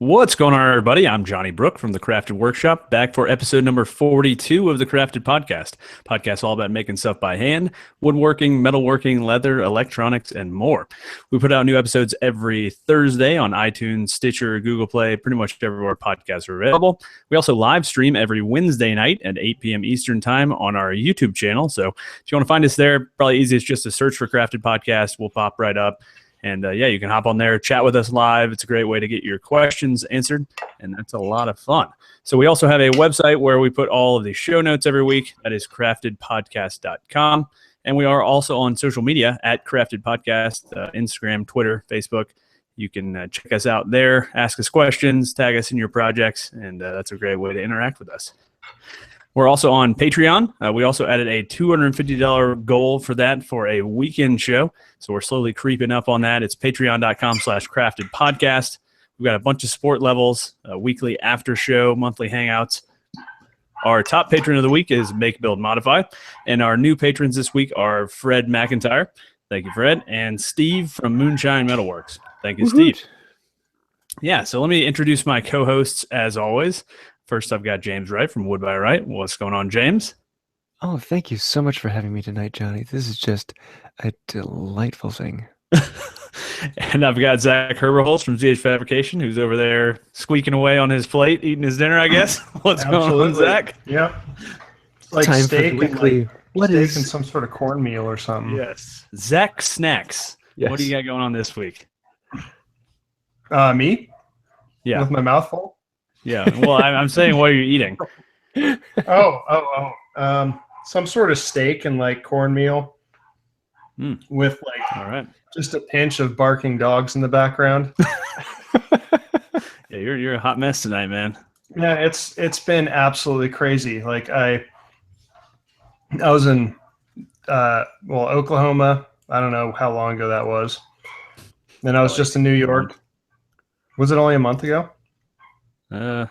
What's going on, everybody? I'm Johnny Brook from the Crafted Workshop, back for episode number 42 of the Crafted Podcast. Podcast all about making stuff by hand, woodworking, metalworking, leather, electronics, and more. We put out new episodes every Thursday on iTunes, Stitcher, Google Play, pretty much everywhere podcasts are available. We also live stream every Wednesday night at 8 p.m. Eastern Time on our YouTube channel. So if you want to find us there, probably easiest just to search for Crafted Podcast. We'll pop right up. And you can hop on there, chat with us live. It's a great way to get your questions answered, and that's a lot of fun. So we also have a website where we put all of the show notes every week. That is craftedpodcast.com. And we are also on social media at Crafted Podcast, Instagram, Twitter, Facebook. You can check us out there, ask us questions, tag us in your projects, and that's a great way to interact with us. We're also on Patreon. We also added a $250 goal for that for a weekend show. So we're slowly creeping up on that. It's patreon.com/craftedpodcast. We've got a bunch of support levels, weekly after show, monthly hangouts. Our top patron of the week is Make, Build, Modify. And our new patrons this week are Fred McIntyre. Thank you, Fred. And Steve from Moonshine Metalworks. Thank you, Steve. Yeah, so let me introduce my co-hosts as always. First, I've got James Wright from Wood by Wright. What's going on, James? Oh, thank you so much for having me tonight, Johnny. This is just a delightful thing. And I've got Zach Herberholz from ZH Fabrication, who's over there squeaking away on his plate, eating his dinner, I guess. What's going on, Zach? Yep. It's like Time steak for the weekly. and steak and some sort of cornmeal or something. Yes. Zach Snacks. Yes. What do you got going on this week? Me? Yeah. With my mouth full? Yeah. Well, I'm saying, what are you eating? Some sort of steak and like cornmeal with like all right, just a pinch of barking dogs in the background. Yeah, you're a hot mess tonight, man. Yeah, it's been absolutely crazy. Like I was in Oklahoma. I don't know how long ago that was. Then I was just in New York. Was it only a month ago? I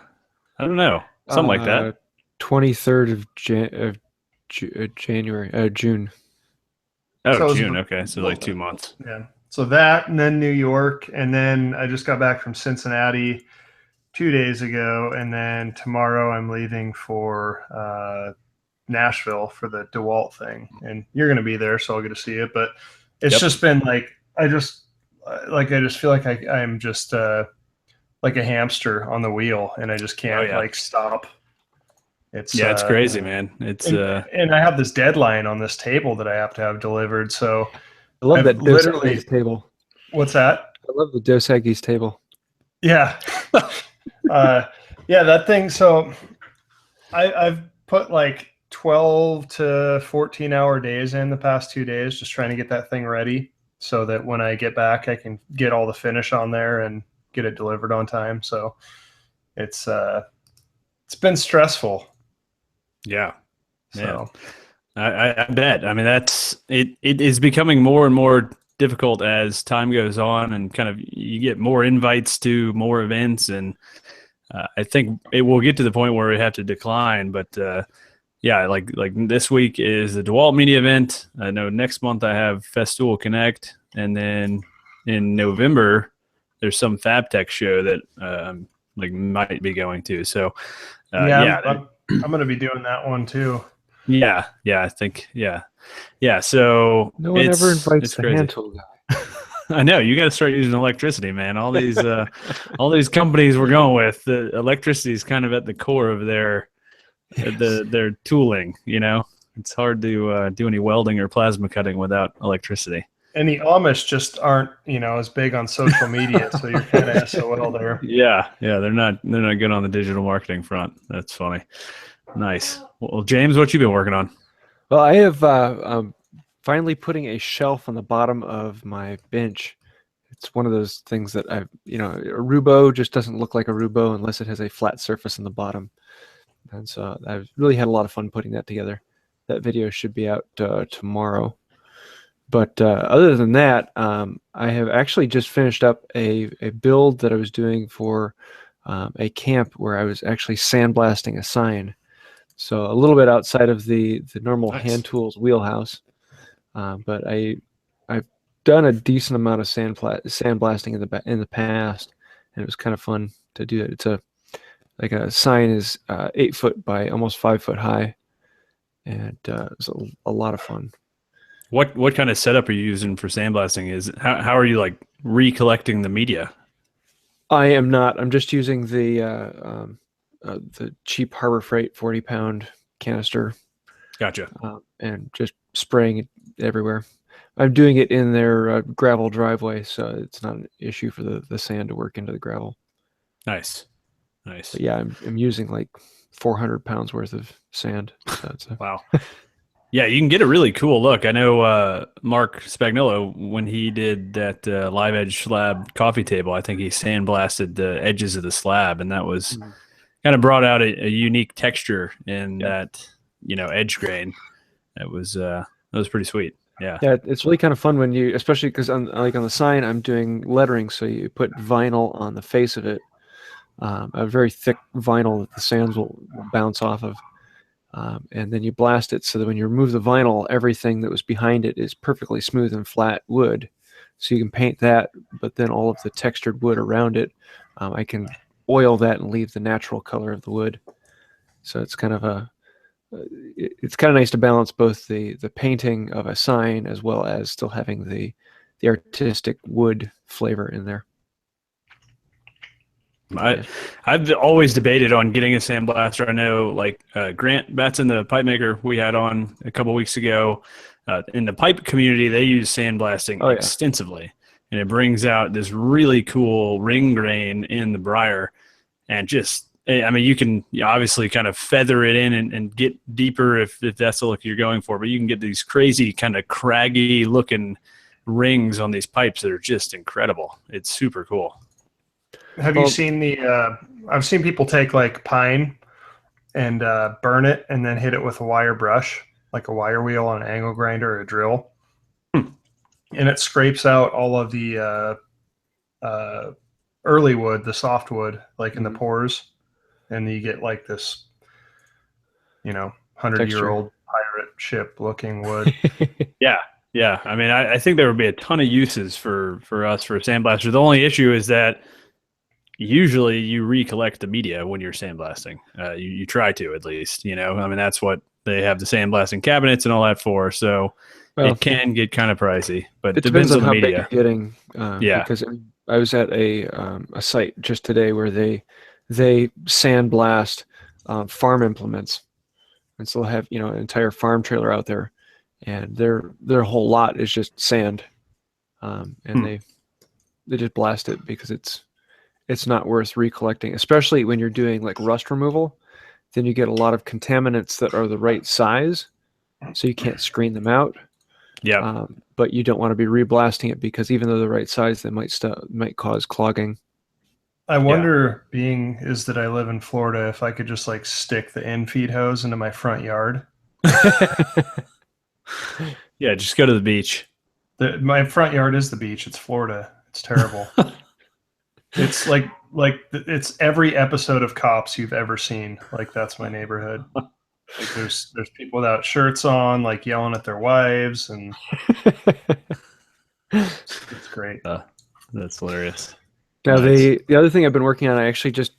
don't know. Something like that. 23rd of January, June. Oh, So June. Okay, so like 2 months. Yeah. So that, and then New York, and then I just got back from Cincinnati 2 days ago, and then tomorrow I'm leaving for Nashville for the DeWalt thing, and you're going to be there, so I'll get to see it. But it's just been like I just feel like I'm just like a hamster on the wheel, and I just can't like stop. It's crazy, man. It's and I have this deadline on this table that I have to have delivered. So I love that Dos Equis table. What's that? I love the Dos Equis table. Yeah. Yeah, that thing. So I've put like 12 to 14-hour days in the past 2 days, just trying to get that thing ready so that when I get back, I can get all the finish on there and get it delivered on time. So it's been stressful. Yeah. So I bet. I mean, it is becoming more and more difficult as time goes on, and kind of you get more invites to more events, and I think it will get to the point where we have to decline. But yeah, like this week is the DeWalt Media event. I know next month I have Festool Connect, and then in November there's some FabTech show that might be going to. So I'm going to be doing that one too. Yeah, I think, yeah. So no one ever invites the hand tool guy. I know, you got to start using electricity, man. All these companies we're going with, the electricity is kind of at the core of their tooling. You know, it's hard to do any welding or plasma cutting without electricity. And the Amish just aren't, as big on social media, so you're kind of SOL there. Yeah, they're not good on the digital marketing front. That's funny. Nice. Well, James, what you been working on? Well, I have finally putting a shelf on the bottom of my bench. It's one of those things that a Rubo just doesn't look like a Rubo unless it has a flat surface on the bottom. And so I've really had a lot of fun putting that together. That video should be out tomorrow. But other than that, I have actually just finished up a build that I was doing for a camp where I was actually sandblasting a sign. So a little bit outside of the normal hand tools wheelhouse. But I've done a decent amount of sandblasting in the past, and it was kind of fun to do it. It's like a sign is 8 foot by almost 5 foot high, and it's a lot of fun. What kind of setup are you using for sandblasting? How are you like recollecting the media? I am not. I'm just using the cheap Harbor Freight 40-pound canister. Gotcha. And just spraying it everywhere. I'm doing it in their gravel driveway, so it's not an issue for the sand to work into the gravel. Nice. But yeah, I'm using like 400 pounds worth of sand. So wow. Yeah, you can get a really cool look. I know Mark Spagnolo, when he did that live edge slab coffee table, I think he sandblasted the edges of the slab, and that was kind of brought out a unique texture in that, edge grain. That was pretty sweet. Yeah, it's really kind of fun when you, especially because on the sign, I'm doing lettering, so you put vinyl on the face of it, a very thick vinyl that the sands will bounce off of. And then you blast it so that when you remove the vinyl, everything that was behind it is perfectly smooth and flat wood. So you can paint that, but then all of the textured wood around it, I can oil that and leave the natural color of the wood. So it's kind of nice to balance both the painting of a sign as well as still having the artistic wood flavor in there. I've always debated on getting a sandblaster. I know, like Grant Batson, the pipe maker we had on a couple weeks ago, in the pipe community, they use sandblasting extensively, and it brings out this really cool ring grain in the briar, and just, I mean, you can obviously kind of feather it in and get deeper if that's the look you're going for, but you can get these crazy kind of craggy looking rings on these pipes that are just incredible. It's super cool. Have you seen I've seen people take like pine and burn it and then hit it with a wire brush, like a wire wheel on an angle grinder or a drill. And it scrapes out all of the early wood, the soft wood, like in the pores. And you get like this, 100-year-old pirate ship looking wood. Yeah. I mean, I think there would be a ton of uses for us for a sandblaster. The only issue is that usually you recollect the media when you're sandblasting. You try to, at least, I mean, that's what they have the sandblasting cabinets and all that for. So it can get kind see, but it depends on the how media. big you're getting. Because I was at a site just today where they sandblast farm implements, and so they'll have an entire farm trailer out there, and their whole lot is just sand, and they just blast it because it's not worth recollecting, especially when you're doing like rust removal. Then you get a lot of contaminants that are the right size, so you can't screen them out. Yeah. But you don't want to be reblasting it because even though they're the right size, they might cause clogging. I wonder, being is that I live in Florida, if I could just like stick the in-feed hose into my front yard. Yeah, just go to the beach. My front yard is the beach. It's Florida. It's terrible. It's like it's every episode of Cops you've ever seen. Like, that's my neighborhood. Like there's people without shirts on, like yelling at their wives, and it's great. That's hilarious. Now the other thing I've been working on, I actually just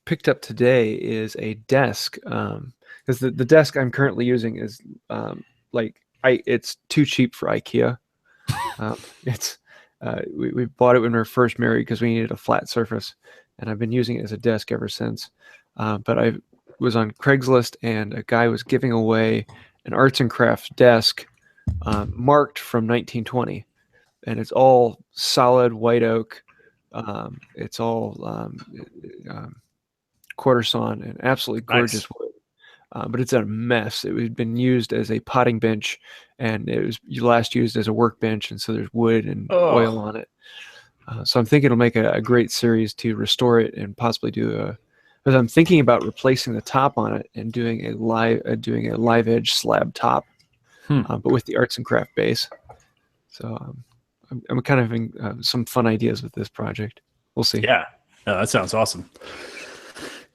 picked up today, is a desk. Because the desk I'm currently using is it's too cheap for IKEA. We bought it when we were first married because we needed a flat surface, and I've been using it as a desk ever since. But I was on Craigslist, and a guy was giving away an arts and crafts desk marked from 1920, and it's all solid white oak. It's all quarter sawn and absolutely gorgeous wood. But it's a mess. It had been used as a potting bench, and it was last used as a workbench, and so there's wood and oil on it. So I'm thinking it'll make a great series to restore it and possibly do because I'm thinking about replacing the top on it and doing a live edge slab top, but with the arts and craft base. So I'm kind of having some fun ideas with this project. We'll see. Yeah, that sounds awesome.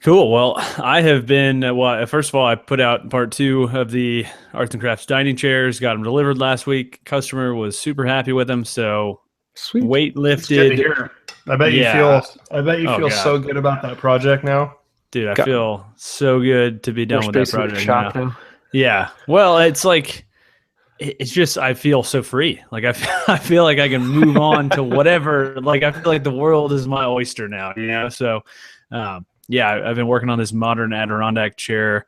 Cool. Well, I have been, first of all, I put out part 2 of the Arts and Crafts dining chairs, got them delivered last week. Customer was super happy with them. So sweet. Weight lifted. I bet you Yeah. Oh, feel God. so good about that project now. Dude, I Got feel so good to be done more with that space in your project shop now. now. Yeah. Well, it's like it's just I feel so free. Like I feel like I can move on to whatever. Like I feel like the world is my oyster now, you know? So yeah, I've been working on this modern Adirondack chair,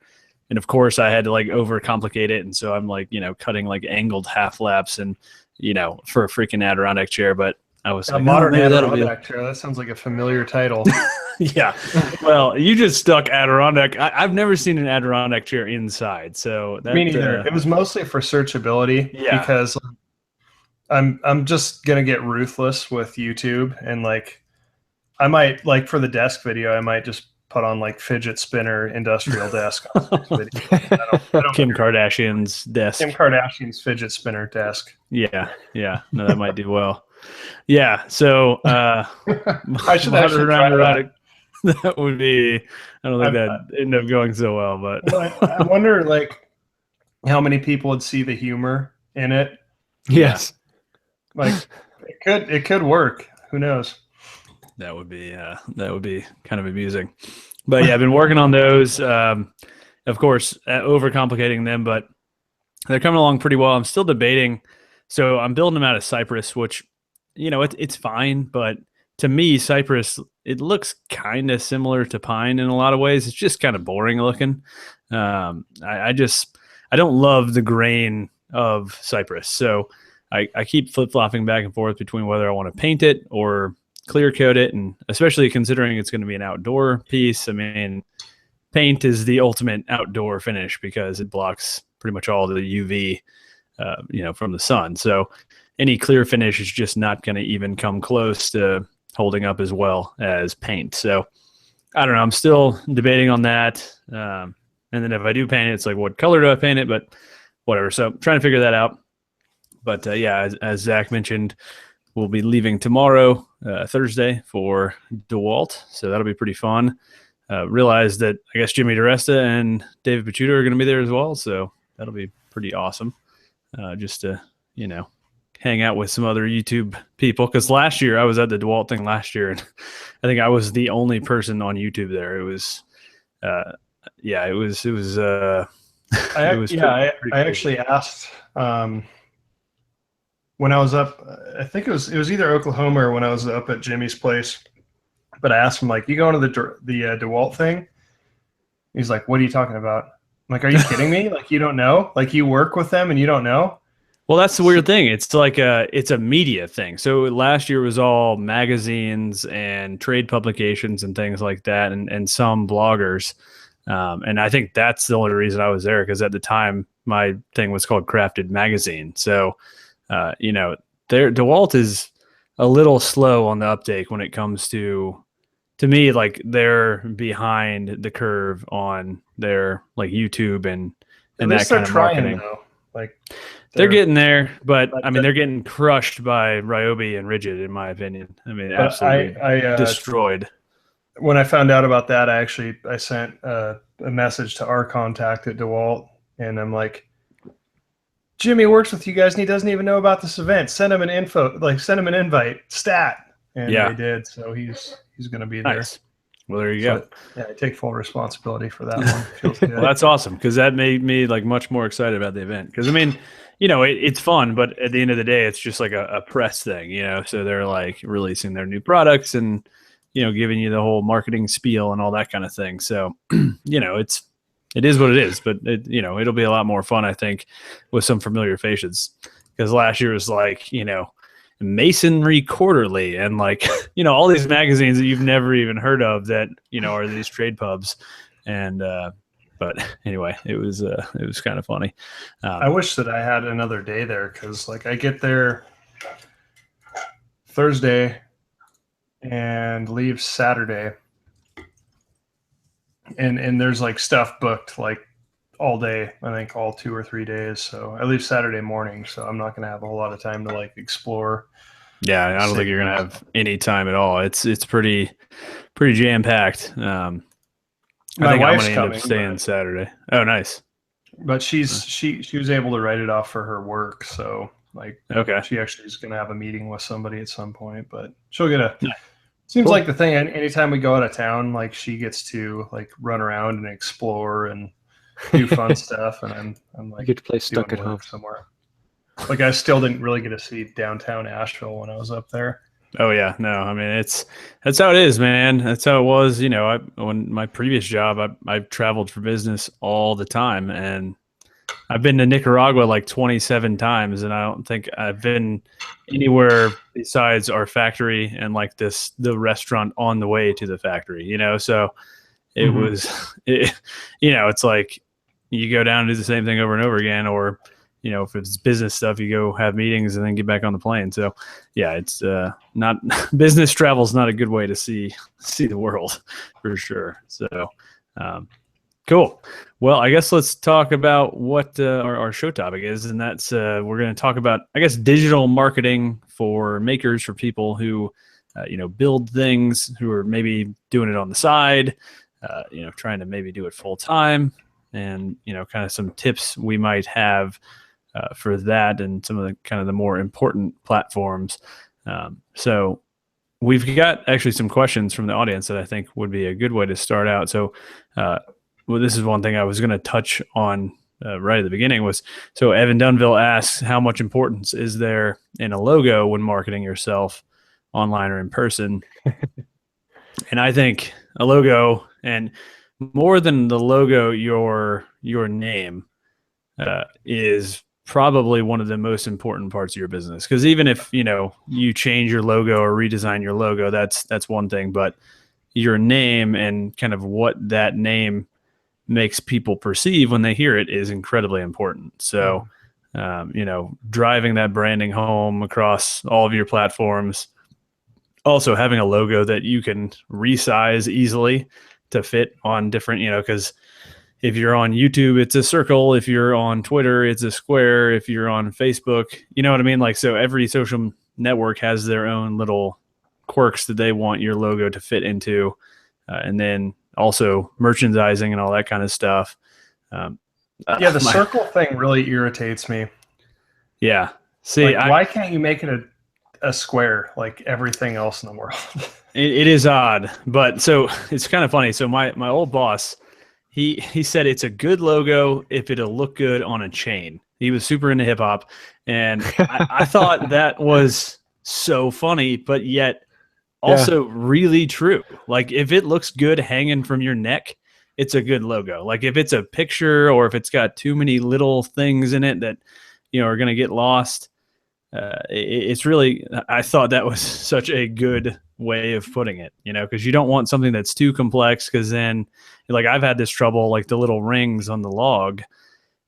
and of course I had to like overcomplicate it, and so I'm like, you know, cutting like angled half laps and, you know, for a freaking Adirondack chair, but I was A like, modern maybe that'll be Adirondack chair. That sounds like a familiar title. yeah. Well, you just stuck Adirondack. I've never seen an Adirondack chair inside, so that Me neither. It was mostly for searchability Yeah. because I'm just gonna get ruthless with YouTube, and like I might, like, for the desk video, I might just put on like fidget spinner industrial desk on this video. I don't Kim Kardashian's desk. Kim Kardashian's fidget spinner desk. Yeah, yeah. No, that might do well. Yeah. So I should actually try that. That would be. I don't think that ended up going so well, but I wonder, like, how many people would see the humor in it. Yes. Like, it could work. Who knows? that would be kind of amusing. But yeah, I've been working on those. Of course, overcomplicating them, but they're coming along pretty well. I'm still debating. So I'm building them out of cypress, which, you know, it's fine, but to me, cypress, it looks kind of similar to pine in a lot of ways. It's just kind of boring looking. I don't love the grain of cypress, so I keep flip-flopping back and forth between whether I want to paint it or clear coat it, and especially considering it's going to be an outdoor piece. I mean, paint is the ultimate outdoor finish because it blocks pretty much all the UV, you know, from the sun. So any clear finish is just not going to even come close to holding up as well as paint. So I don't know. I'm still debating on that. And then if I do paint it, it's like, what color do I paint it? But whatever. So trying to figure that out. But yeah, as Zach mentioned, we'll be leaving tomorrow, Thursday, for DeWalt. So that'll be pretty fun. Realized that I guess Jimmy DeResta and David Pachuta are going to be there as well. So that'll be pretty awesome. Just to, you know, hang out with some other YouTube people. Because last year I was at the DeWalt thing last year, and I think I was the only person on YouTube there. It was, yeah, it was. I actually asked when I was up. I think it was either Oklahoma or when I was up at Jimmy's place. But I asked him, like, you going to the DeWalt thing? He's like, what are you talking about? I'm like, are you kidding me? Like, you don't know? Like, you work with them and you don't know? Well, that's the weird thing. It's like it's a media thing. So last year was all magazines and trade publications and things like that, and some bloggers. And I think that's the only reason I was there, because at the time my thing was called Crafted Magazine. So, you know, DeWalt is a little slow on the uptake when it comes to me, like, they're behind the curve on their like YouTube and that kind of marketing. Though. Like, they're getting there, but I mean, they're getting crushed by Ryobi and Rigid, in my opinion. I mean, absolutely destroyed. When I found out about that, I sent a message to our contact at DeWalt, and I'm like, Jimmy works with you guys and he doesn't even know about this event. Send him an invite, stat. And yeah, they did. So he's going to be there. Nice. Well, there you go. Yeah, I take full responsibility for that one. Feels good. Well, that's awesome, because that made me like much more excited about the event. Because I mean, you know, it's fun, but at the end of the day, it's just like a press thing, you know. So they're like releasing their new products and, you know, giving you the whole marketing spiel and all that kind of thing. So, you know, it is what it is. But you know, it'll be a lot more fun, I think, with some familiar faces. Because last year was like, you know, Masonry Quarterly and like, you know, all these magazines that you've never even heard of that, you know, are these trade pubs. And but anyway, it was kind of funny. I wish that I had another day there, because like I get there Thursday and leave Saturday, and there's like stuff booked like all day. I think all 2 or 3 days. So I leave Saturday morning, so I'm not going to have a whole lot of time to like explore. Yeah, I don't think you're going to have any time at all. It's pretty jam packed. I think I'm going to end up staying Saturday. Oh, nice. But she was able to write it off for her work, so like, okay, she actually is going to have a meeting with somebody at some point. But she'll get a Seems Cool. like the thing. Anytime we go out of town, like she gets to like run around and explore and do fun stuff, and I'm You like get to play doing stuck at home. work somewhere. Like I still didn't really get to see downtown Asheville when I was up there. Oh yeah, no, I mean that's how it is, man. That's how it was. You know, when my previous job, I traveled for business all the time, and I've been to Nicaragua like 27 times, and I don't think I've been anywhere besides our factory and like the restaurant on the way to the factory. You know, so it Mhm. was, you know, it's like you go down and do the same thing over and over again, or you know, if it's business stuff, you go have meetings and then get back on the plane. So, yeah, it's not business travel is not a good way to see the world for sure. So, cool. Well, I guess let's talk about what our show topic is, and that's we're going to talk about, I guess, digital marketing for makers, for people who, you know, build things, who are maybe doing it on the side, you know, trying to maybe do it full time, and you know, kind of some tips we might have for that, and some of the kind of the more important platforms. So we've got actually some questions from the audience that I think would be a good way to start out. So, well, this is one thing I was going to touch on right at the beginning was, so Evan Dunville asks, how much importance is there in a logo when marketing yourself online or in person? And I think a logo, and more than the logo, your name is probably one of the most important parts of your business. Because even if, you know, you change your logo or redesign your logo, that's one thing, but your name and kind of what that name makes people perceive when they hear it is incredibly important. So, you know, driving that branding home across all of your platforms, also having a logo that you can resize easily to fit on different, you know, because if you're on YouTube, it's a circle. If you're on Twitter, it's a square. If you're on Facebook, you know what I mean? Like, so every social network has their own little quirks that they want your logo to fit into. And then also merchandising and all that kind of stuff. Yeah, the circle thing really irritates me. Yeah. See, like, why can't you make it a square like everything else in the world? it is odd, but so it's kind of funny. So my old boss, he said it's a good logo if it'll look good on a chain. He was super into hip hop, and I thought that was so funny, but yet also really true. Like if it looks good hanging from your neck, it's a good logo. Like if it's a picture or if it's got too many little things in it that, you know, are going to get lost, it's really, I thought that was such a good way of putting it, you know, because you don't want something that's too complex, because then, like, I've had this trouble, like the little rings on the log,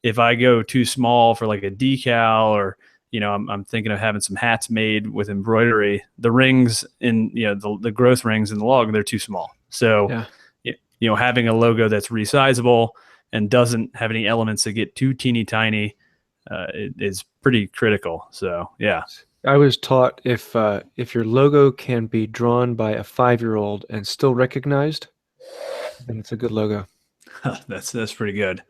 if I go too small for like a decal, or, you know, I'm thinking of having some hats made with embroidery, the rings in, you know, the growth rings in the log, they're too small. So, you know, having a logo that's resizable and doesn't have any elements that get too teeny tiny is pretty critical. So, yeah. I was taught if your logo can be drawn by a 5-year-old and still recognized, then it's a good logo. That's pretty good.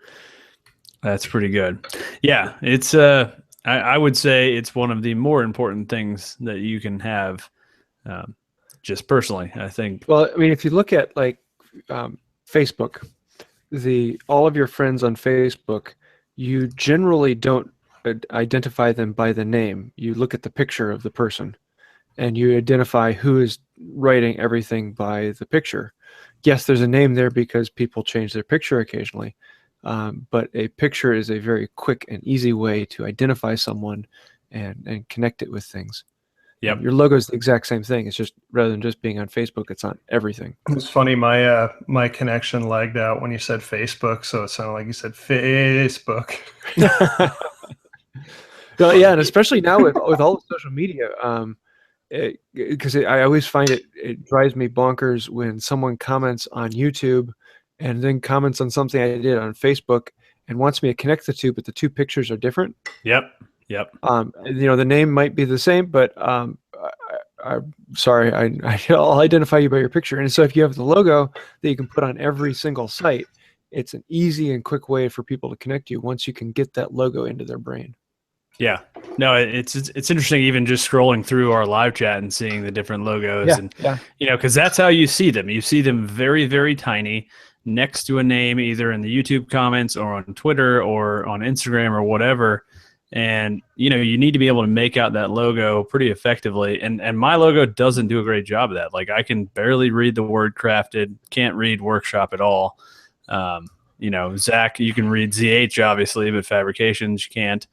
That's pretty good. Yeah, it's I would say it's one of the more important things that you can have. Just personally, I think. Well, I mean, if you look at like Facebook, all of your friends on Facebook, you generally don't identify them by the name. You look at the picture of the person, and you identify who is writing everything by the picture. Yes, there's a name there because people change their picture occasionally, but a picture is a very quick and easy way to identify someone and connect it with things. Yep. Your logo is the exact same thing. It's just, rather than just being on Facebook, it's on everything. It's funny, my connection lagged out when you said Facebook, so it sounded like you said Facebook. Well, yeah, and especially now with all the social media, because I always find it drives me bonkers when someone comments on YouTube and then comments on something I did on Facebook and wants me to connect the two, but the two pictures are different. Yep. You know, the name might be the same, but I'm sorry, I'll identify you by your picture. And so if you have the logo that you can put on every single site, it's an easy and quick way for people to connect you once you can get that logo into their brain. Yeah. No, it's interesting even just scrolling through our live chat and seeing the different logos and because that's how you see them. You see them very, very tiny next to a name, either in the YouTube comments or on Twitter or on Instagram or whatever. And you need to be able to make out that logo pretty effectively. And my logo doesn't do a great job of that. Like I can barely read the word crafted, can't read workshop at all. Zach, you can read ZH obviously, but fabrications you can't.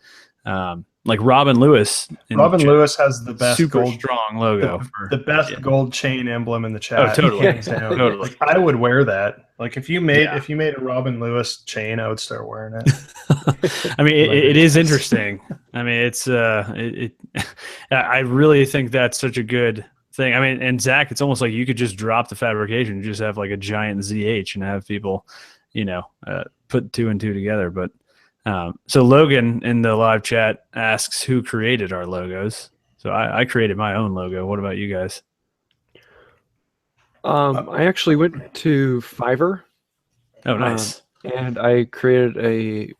Like Robin Lewis. Lewis has the best super strong logo. The best gold chain emblem in the chat. Oh, totally. Hands down. Totally. Like, I would wear that. Like if you made a Robin Lewis chain, I would start wearing it. I mean, it is interesting. I mean, it's I really think that's such a good thing. I mean, and Zach, it's almost like you could just drop the fabrication, just have like a giant ZH and have people, put two and two together. But so Logan in the live chat asks who created our logos. So I created my own logo. What about you guys? I actually went to Fiverr. Oh, nice. And I created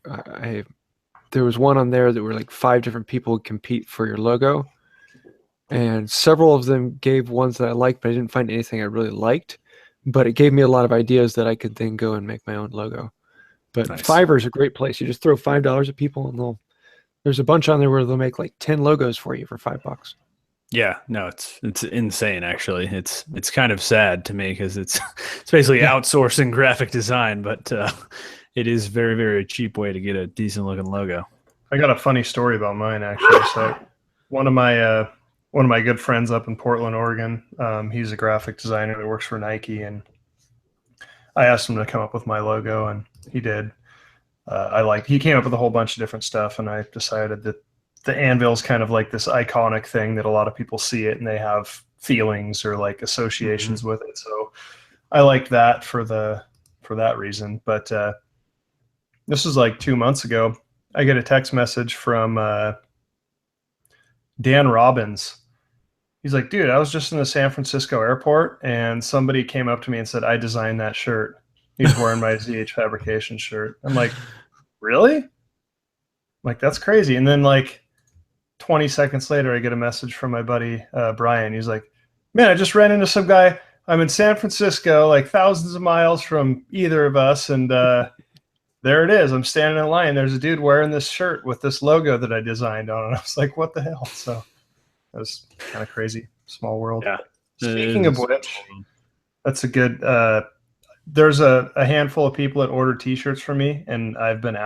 there was one on there that were like 5 different people would compete for your logo. And several of them gave ones that I liked, but I didn't find anything I really liked. But it gave me a lot of ideas that I could then go and make my own logo. But nice. Fiverr is a great place. You just throw $5 at people, and there's a bunch on there where they'll make like 10 logos for you for $5. Yeah, no, it's insane. Actually, it's kind of sad to me because it's basically outsourcing graphic design, but it is very, very cheap way to get a decent looking logo. I got a funny story about mine actually. So one of my good friends up in Portland, Oregon, he's a graphic designer that works for Nike, and I asked him to come up with my logo, and he did. He came up with a whole bunch of different stuff, and I decided that the anvil is kind of like this iconic thing that a lot of people see it and they have feelings or like associations with it. So I liked that for that reason. But this was like 2 months ago. I get a text message from Dan Robbins. He's like, dude, I was just in the San Francisco airport and somebody came up to me and said, I designed that shirt. He's wearing my ZH fabrication shirt. I'm like, really? I'm like, that's crazy. And then like 20 seconds later, I get a message from my buddy, Brian. He's like, man, I just ran into some guy. I'm in San Francisco, like thousands of miles from either of us. And there it is. I'm standing in line. There's a dude wearing this shirt with this logo that I designed on. And I was like, what the hell? So that was kind of crazy. Small world. Yeah. Speaking of which, that's a good, there's a handful of people that ordered t-shirts from me, and I've been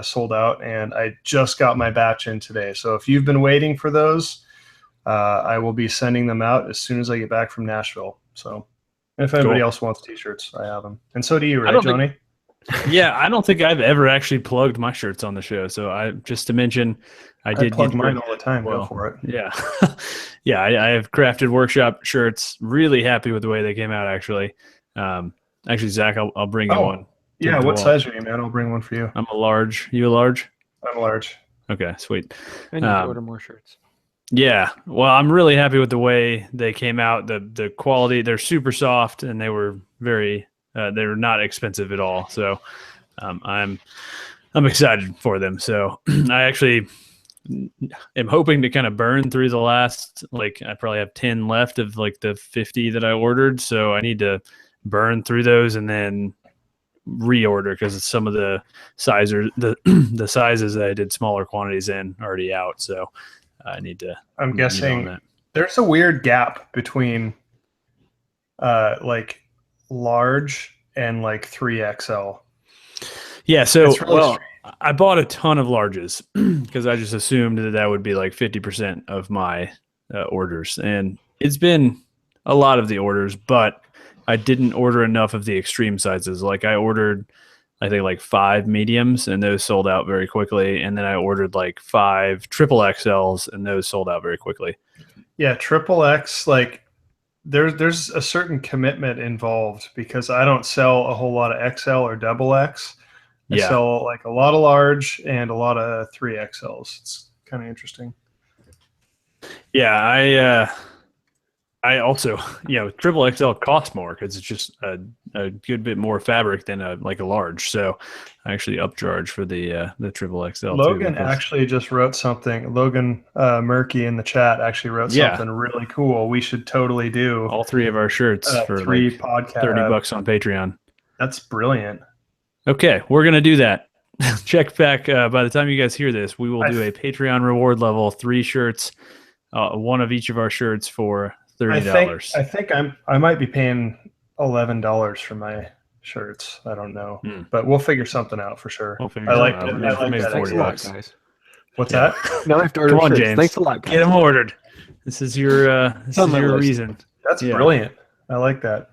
sold out, and I just got my batch in today. So if you've been waiting for those, I will be sending them out as soon as I get back from Nashville. So if anybody else wants t-shirts, I have them. And so do you, right, Johnny? Yeah, I don't think I've ever actually plugged my shirts on the show. So just to mention, I did plug mine all the time. Go for it. Yeah. Yeah, I have Crafted Workshop shirts. Really happy with the way they came out, actually. Actually, Zach, I'll bring you one. Yeah, what size are you, man? I'll bring one for you. I'm a large. You a large? I'm a large. Okay, sweet. I need to order more shirts. Yeah, well, I'm really happy with the way they came out. The quality, they're super soft, and they were very they're not expensive at all. So I'm excited for them. So I actually am hoping to kind of burn through the last, like I probably have 10 left of like the 50 that I ordered. So I need to burn through those and then reorder because some of the sizes that I did smaller quantities in are already out. So I need to. I'm guessing there's a weird gap between like large and like 3XL. Yeah. So really I bought a ton of larges because I just assumed that would be like 50% of my orders, and it's been a lot of the orders, but I didn't order enough of the extreme sizes. Like I ordered, I think like 5 mediums, and those sold out very quickly. And then I ordered like 5 triple XLs, and those sold out very quickly. Yeah, triple X, like there's a certain commitment involved because I don't sell a whole lot of XL or double X. I sell like a lot of large and a lot of 3XLs. It's kind of interesting. Yeah, I also, triple XL costs more because it's just a good bit more fabric than a large. So I actually upcharge for the triple XL Logan too. actually just wrote something. Logan Murky in the chat actually wrote something really cool. We should totally do all 3 of our shirts for three like podcast. $30 on Patreon. That's brilliant. Okay, we're gonna do that. Check back by the time you guys hear this. We will do a Patreon reward level, 3 shirts, one of each of our shirts for $30. I think I might be paying $11 for my shirts. I don't know, but we'll figure something out for sure. I like that. Thanks a lot, guys. What's that? Now I have to order Come on, shirts. James. Thanks a lot, guys. Get them ordered. This is your reason. That's brilliant. I like that.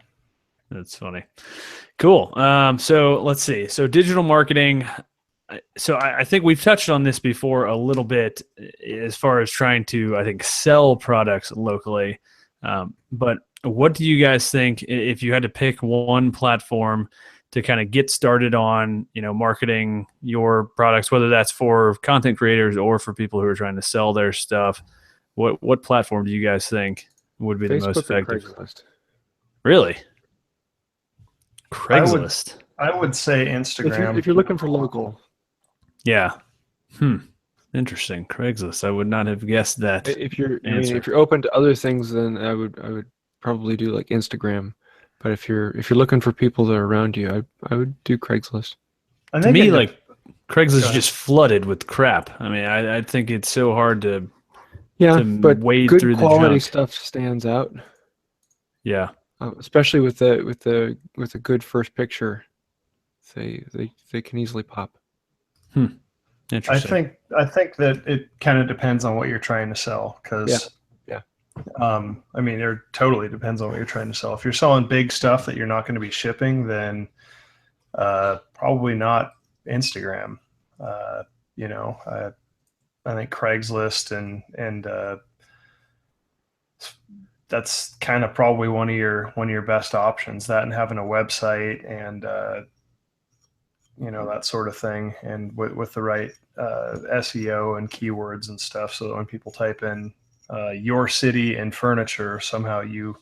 That's funny. Cool. So let's see. So digital marketing. So I think we've touched on this before a little bit as far as trying to, I think, sell products locally. But what do you guys think if you had to pick one platform to kind of get started on, marketing your products, whether that's for content creators or for people who are trying to sell their stuff? What platform do you guys think would be the most effective? Craigslist. Really? Craigslist. I would say Instagram. If you're looking for local. Yeah. Interesting. Craigslist. I would not have guessed that. If you're open to other things, then I would probably do like Instagram. But if you're looking for people that are around you, I would do Craigslist. To me, Craigslist is just flooded with crap. I mean, I think it's so hard to but wade good through the quality junk. stuff stands out. Yeah. Especially with a good first picture, they can easily pop. Interesting. I think that it kind of depends on what you're trying to sell, because I mean, it totally depends on what you're trying to sell. If you're selling big stuff that you're not going to be shipping, then probably not Instagram. I think Craigslist and that's kind of probably one of your best options. That and having a website and that sort of thing, and with the right SEO and keywords and stuff, so that when people type in your city and furniture, somehow you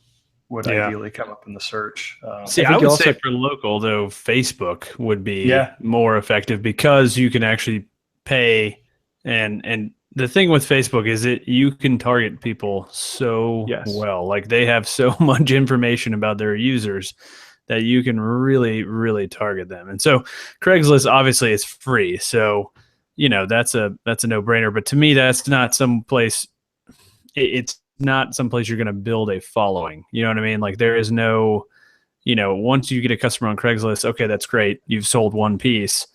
would ideally come up in the search. I would say for local, though, Facebook would be more effective because you can actually pay. And the thing with Facebook is that you can target people so well. Like, they have so much information about their users that you can really, really target them. And so Craigslist, obviously, is free. So, that's a no-brainer. But to me, that's not some place. It's not someplace you're going to build a following. You know what I mean? Like, there is no, once you get a customer on Craigslist, okay, that's great. You've sold one piece.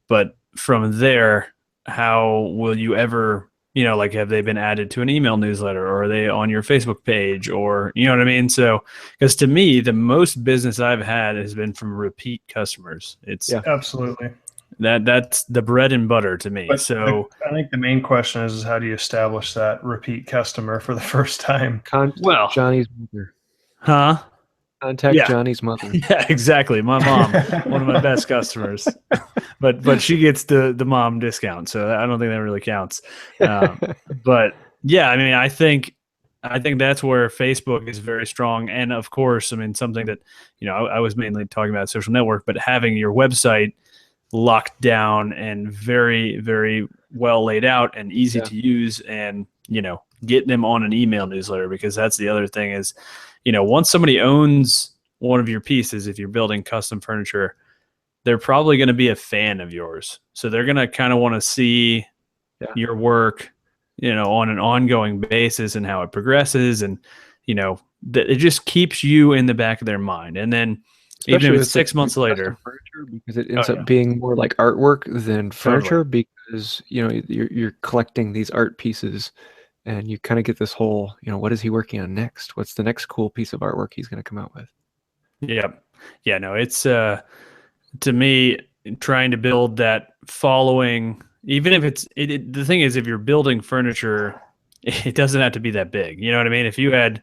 But from there, how will you ever, have they been added to an email newsletter, or are they on your Facebook page, or, you know what I mean? So, because to me, the most business I've had has been from repeat customers. It's absolutely. That's the bread and butter to me. But I think the main question is how do you establish that repeat customer for the first time? Contact Johnny's mother. Huh? Contact Johnny's mother. Yeah, exactly. My mom, one of my best customers, but she gets the mom discount, so I don't think that really counts. But yeah, I mean, I think that's where Facebook is very strong, and of course, I mean, something that I was mainly talking about social network, but having your website locked down and very, very well laid out and easy to use, and getting them on an email newsletter, because that's the other thing is, once somebody owns one of your pieces, if you're building custom furniture, they're probably going to be a fan of yours. So they're going to kind of want to see your work, on an ongoing basis and how it progresses. And, it just keeps you in the back of their mind. And then especially even if it's 6 months later, furniture, because it ends up being more like artwork than furniture, because, you're collecting these art pieces. And you kind of get this whole, what is he working on next? What's the next cool piece of artwork he's going to come out with? Yeah. Yeah, no, it's, to me, trying to build that following, even if the thing is, if you're building furniture, it doesn't have to be that big. You know what I mean? If you had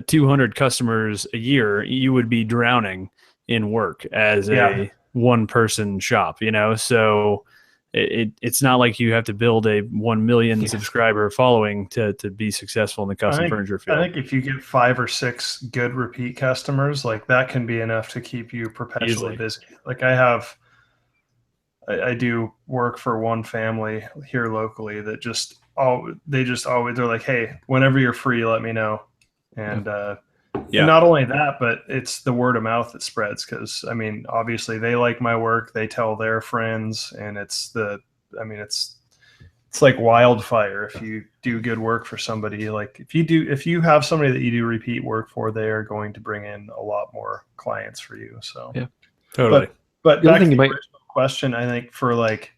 200 customers a year, you would be drowning in work as a one-person shop, so it's not like you have to build a 1 million subscriber following to be successful in the custom furniture field. I think if you get 5 or 6 good repeat customers, like that can be enough to keep you perpetually busy. Like I do work for one family here locally that they're like, hey, whenever you're free, let me know. And and not only that, but it's the word of mouth that spreads, because I mean, obviously they like my work, they tell their friends, and it's like wildfire. If you do good work for somebody, like if you have somebody that you do repeat work for, they are going to bring in a lot more clients for you. So yeah, totally. But back to the original question, I think for like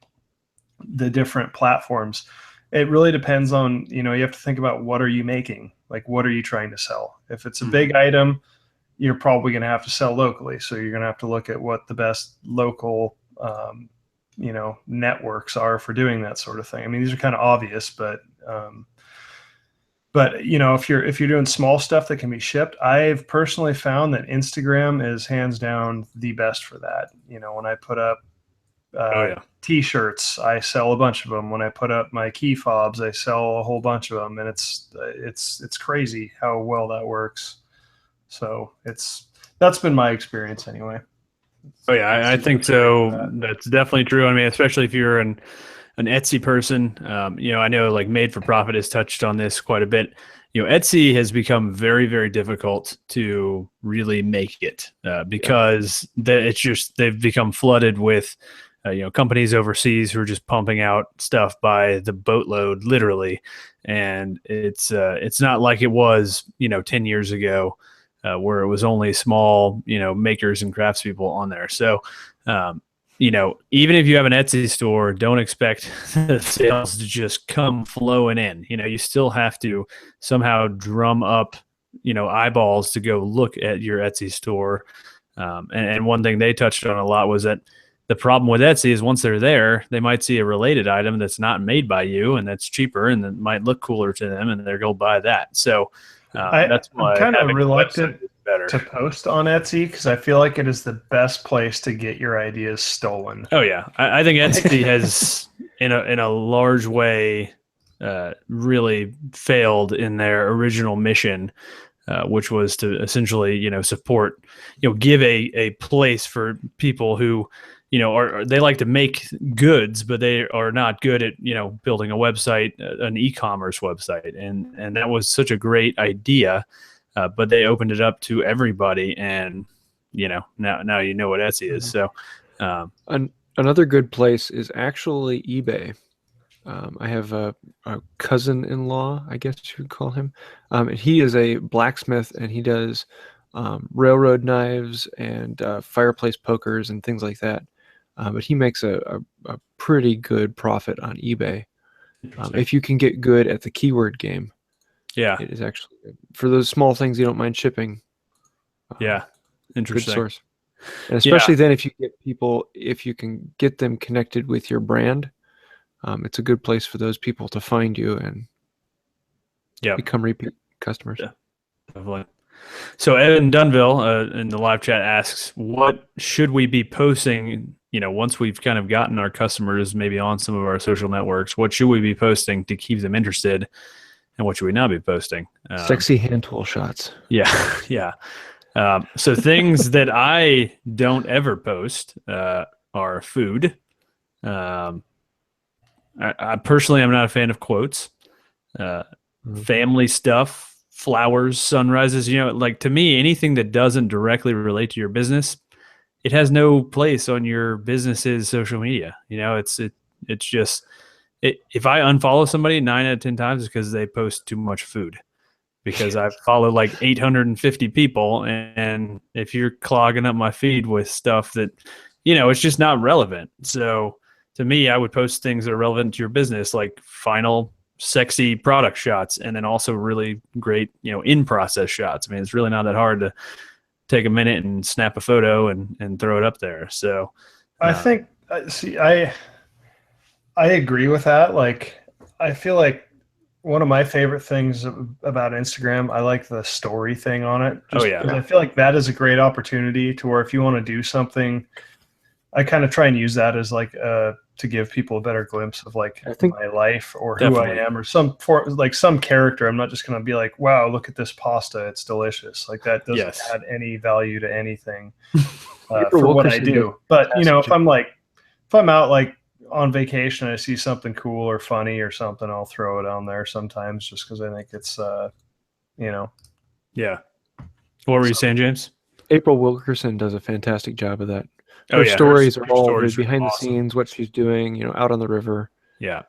the different platforms, it really depends on, you have to think about what are you making? Like, what are you trying to sell? If it's a big item, you're probably going to have to sell locally. So you're going to have to look at what the best local, networks are for doing that sort of thing. I mean, these are kind of obvious, but if you're doing small stuff that can be shipped, I've personally found that Instagram is hands down the best for that. When I put up T-shirts, I sell a bunch of them. When I put up my key fobs, I sell a whole bunch of them, and it's crazy how well that works. So that's been my experience anyway. I think so. That's definitely true. I mean, especially if you're an Etsy person, I know like Made for Profit has touched on this quite a bit. Etsy has become very, very difficult to really make it because they've become flooded with companies overseas who are just pumping out stuff by the boatload, literally. And it's not like it was, 10 years ago where it was only small, makers and craftspeople on there. So, even if you have an Etsy store, don't expect the sales to just come flowing in. You still have to somehow drum up, eyeballs to go look at your Etsy store. And one thing they touched on a lot was that the problem with Etsy is once they're there, they might see a related item that's not made by you and that's cheaper and that might look cooler to them, and they're going to buy that. So that's why I'm kind of reluctant to post on Etsy because I feel like it is the best place to get your ideas stolen. Oh yeah, I think Etsy has, in a large way, really failed in their original mission, which was to essentially, support, give a place for people who, they like to make goods, but they are not good at, building a website, an e-commerce website. And that was such a great idea, but they opened it up to everybody. And, now you know what Etsy is. So another good place is actually eBay. I have a cousin-in-law, I guess you would call him. And he is a blacksmith, and he does railroad knives and fireplace pokers and things like that. But he makes a pretty good profit on eBay. If you can get good at the keyword game. Yeah. It is actually good. For those small things you don't mind shipping. Interesting. Good source. And especially then if you can get them connected with your brand, it's a good place for those people to find you and become repeat customers. Yeah, definitely. So Evan Dunville in the live chat asks, what should we be posting, once we've kind of gotten our customers maybe on some of our social networks, what should we be posting to keep them interested, and what should we not be posting? Sexy hand tool shots. Yeah. So things that I don't ever post are food. I personally, I'm not a fan of quotes. Family stuff, flowers, sunrises, like to me, anything that doesn't directly relate to your business, it has no place on your business's social media. It's just, if I unfollow somebody 9 out of 10 times, it's because they post too much food, because I follow like 850 people. And if you're clogging up my feed with stuff that, it's just not relevant. So to me, I would post things that are relevant to your business, like final sexy product shots, and then also really great, in-process shots. I mean, it's really not that hard to take a minute and snap a photo and throw it up there. So I think, I agree with that. Like, I feel like one of my favorite things about Instagram, I like the story thing on it. Just because I feel like that is a great opportunity to where if you want to do something I kind of try and use that as like to give people a better glimpse of like I think my life or definitely. who I am or some character. I'm not just going to be like, wow, look at this pasta. It's delicious. Like that doesn't Yes. add any value to anything April for what I Wilkerson do. does But, you know, fantastic if I'm out like on vacation, I see something cool or funny or something, I'll throw it on there sometimes just because I think it's, you know. Yeah. What were you saying, James? April Wilkerson does a fantastic job of that. Oh, Her yeah, stories her are all stories are behind the awesome. scenes, what she's doing, you know, out on the river. Yeah.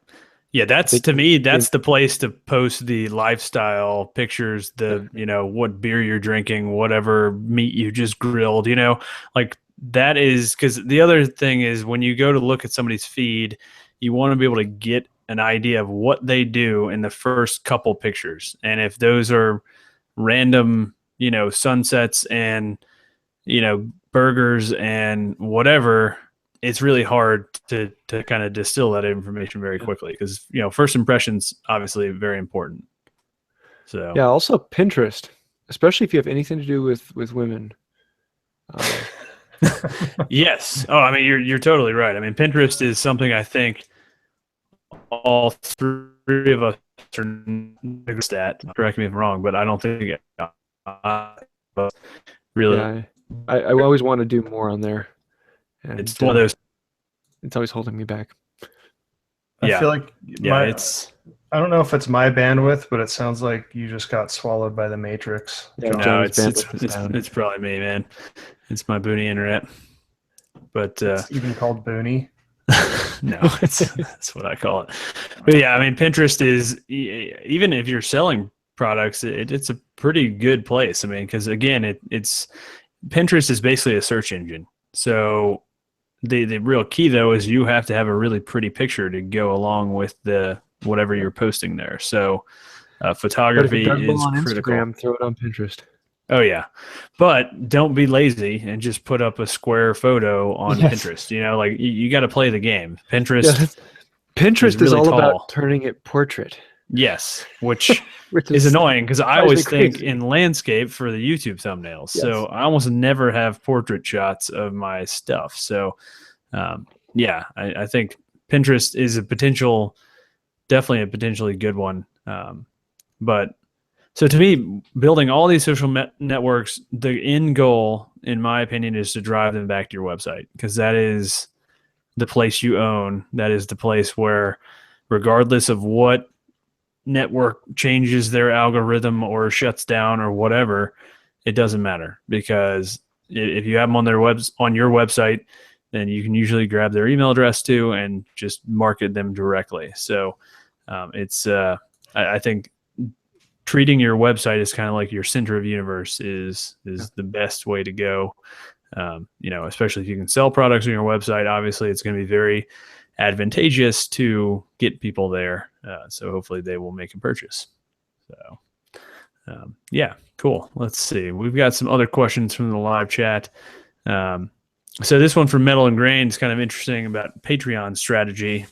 Yeah, that's They- to me, that's the place to post the lifestyle pictures, the, Yeah. you know, what beer you're drinking, whatever meat you just grilled, you know, like that is because the other thing is when you go to look at somebody's feed, you want to be able to get an idea of what they do in the first couple pictures. And if those are random, you know, sunsets and, you know, burgers and whatever, it's really hard to kind of distill that information very quickly because, you know, first impressions obviously very important. So Yeah, also Pinterest, especially if you have anything to do with women. yes. Oh, I mean, you're totally right. I mean, Pinterest is something I think all three of us are good at. Correct me if I'm wrong, but I don't think really Yeah, I always want to do more on there, and it's one of those. it's always holding me back. I Yeah. feel like Yeah, it's I don't know if it's my bandwidth, but it sounds like you just got swallowed by the Matrix. Yeah, John. no, John's bandwidth is it's down. it's probably me, man. It's my booty internet. But It's even called Booney. no, that's what I call it. But yeah, I mean, Pinterest is even if you're selling products, it's a pretty good place. I mean, because again, it's Pinterest is basically a search engine. So the real key though is you have to have a really pretty picture to go along with the whatever you're posting there. So But if photography it does well is on critical. Instagram, throw it on Pinterest. Oh yeah, but don't be lazy and just put up a square photo on Yes. Pinterest. You know, like you got to play the game. Pinterest, Yeah, Pinterest is really all tall. about turning it portrait, yes, which which is annoying because I drives me always think crazy. in landscape for the YouTube thumbnails. Yes. So I almost never have portrait shots of my stuff. So yeah, I think Pinterest is definitely a potentially good one. But so to me, building all these social networks, the end goal, in my opinion, is to drive them back to your website because that is the place you own. That is the place where, regardless of what network changes their algorithm or shuts down or whatever, it doesn't matter because if you have them on on your website, then you can usually grab their email address too and just market them directly. So I think treating your website as kind of like your center of universe is the best way to go. You know, especially if you can sell products on your website, obviously it's going to be very advantageous to get people there. So hopefully they will make a purchase. So yeah, cool. Let's see. We've got some other questions from the live chat. So this one from Metal and Grain is kind of interesting about Patreon strategy.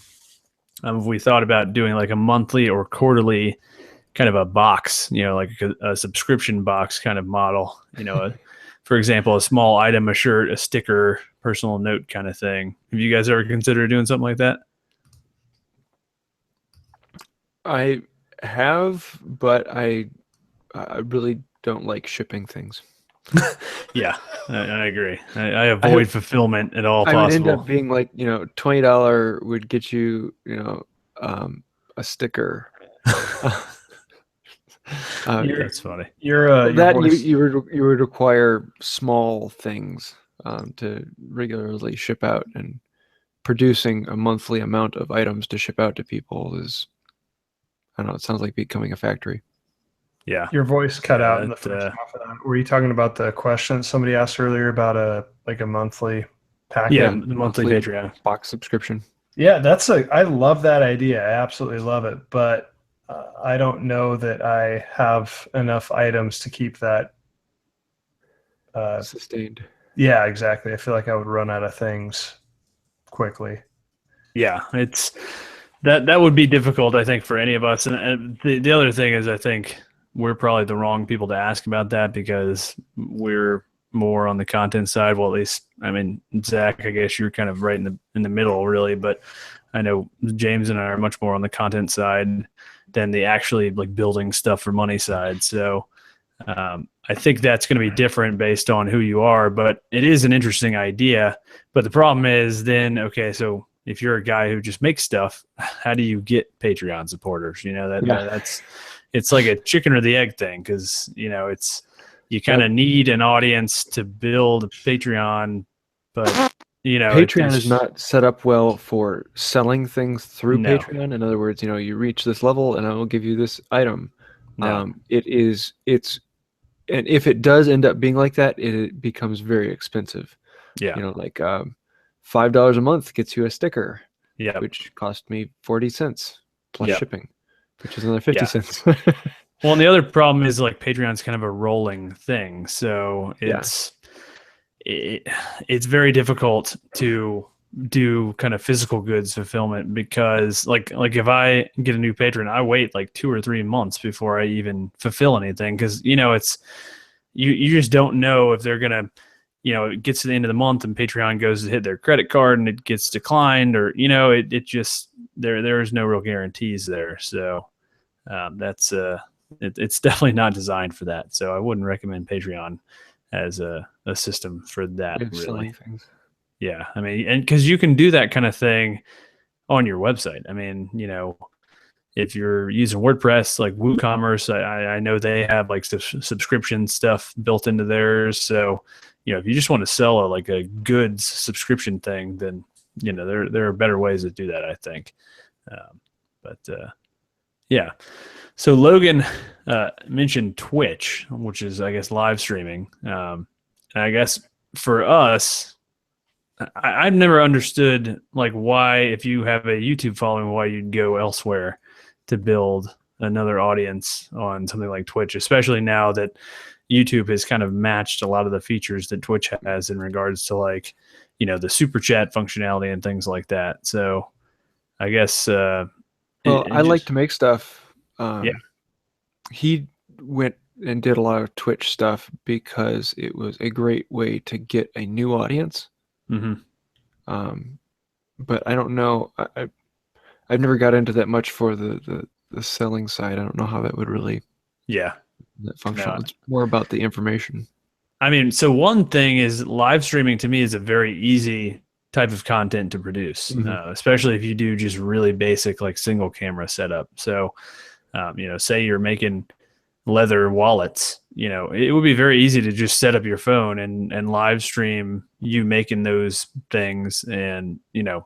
We thought about doing like a monthly or quarterly kind of a box, you know, like a subscription box kind of model, you know, for example, a small item, a shirt, a sticker, personal note kind of thing. Have you guys ever considered doing something like that? I have, but I really don't like shipping things. Yeah, I agree. I avoid fulfillment at all I would end possible. up being like, you know, $20 would get you, you know, a sticker. That's funny. You would require small things to regularly ship out, and producing a monthly amount of items to ship out to people is, I don't know, it sounds like becoming a factory. Yeah. Your voice cut out in the that, first half of that. Were you talking about the question somebody asked earlier about a monthly package? Yeah, the monthly Patreon box subscription. Yeah, I love that idea. I absolutely love it, but I don't know that I have enough items to keep that sustained. Yeah, exactly. I feel like I would run out of things quickly. Yeah, it's that would be difficult, I think, for any of us. And the other thing is, I think we're probably the wrong people to ask about that because we're more on the content side. Well, at least, I mean, Zach, I guess you're kind of right in the middle, really. But I know James and I are much more on the content side than the actually like building stuff for money side. So I think that's going to be different based on who you are. But it is an interesting idea. But the problem is then, okay, so if you're a guy who just makes stuff, how do you get Patreon supporters? You know, that's it's like a chicken or the egg thing, because you know you kind of need an audience to build Patreon, but you know Patreon is not set up well for selling things through No. Patreon. In other words, you know, you reach this level and I will give you this item. No. And if it does end up being like that, it becomes very expensive. Yeah. You know, like $5 a month gets you a sticker, which cost me 40 cents plus shipping, which is another 50 cents. Well, and the other problem is like Patreon's kind of a rolling thing. So it's very difficult to do kind of physical goods fulfillment, because like if I get a new patron, I wait like 2 or 3 months before I even fulfill anything, because you know it's you just don't know if they're gonna, you know, it gets to the end of the month and Patreon goes to hit their credit card and it gets declined, or you know it just there's no real guarantees there. So that's it's definitely not designed for that. So I wouldn't recommend Patreon as a system for that, really. Yeah, I mean, and because you can do that kind of thing on your website. I mean, you know, if you're using WordPress, like WooCommerce, I know they have like subscription stuff built into theirs. So, you know, if you just want to sell like a goods subscription thing, then you know there are better ways to do that, I think. Yeah. So Logan mentioned Twitch, which is, I guess, live streaming. And I guess for us, I've never understood like why, if you have a YouTube following, why you'd go elsewhere to build another audience on something like Twitch, especially now that YouTube has kind of matched a lot of the features that Twitch has in regards to, like, you know, the super chat functionality and things like that. So I guess I like to make stuff. Yeah. He went and did a lot of Twitch stuff because it was a great way to get a new audience. Mm-hmm. But I don't know. I've never got into that much for the selling side. I don't know how that would really that function. It's more about the information. I mean, so one thing is live streaming to me is a very easy type of content to produce, especially if you do just really basic like single camera setup. So, you know, say you're making leather wallets, you know, it would be very easy to just set up your phone and live stream you making those things and, you know,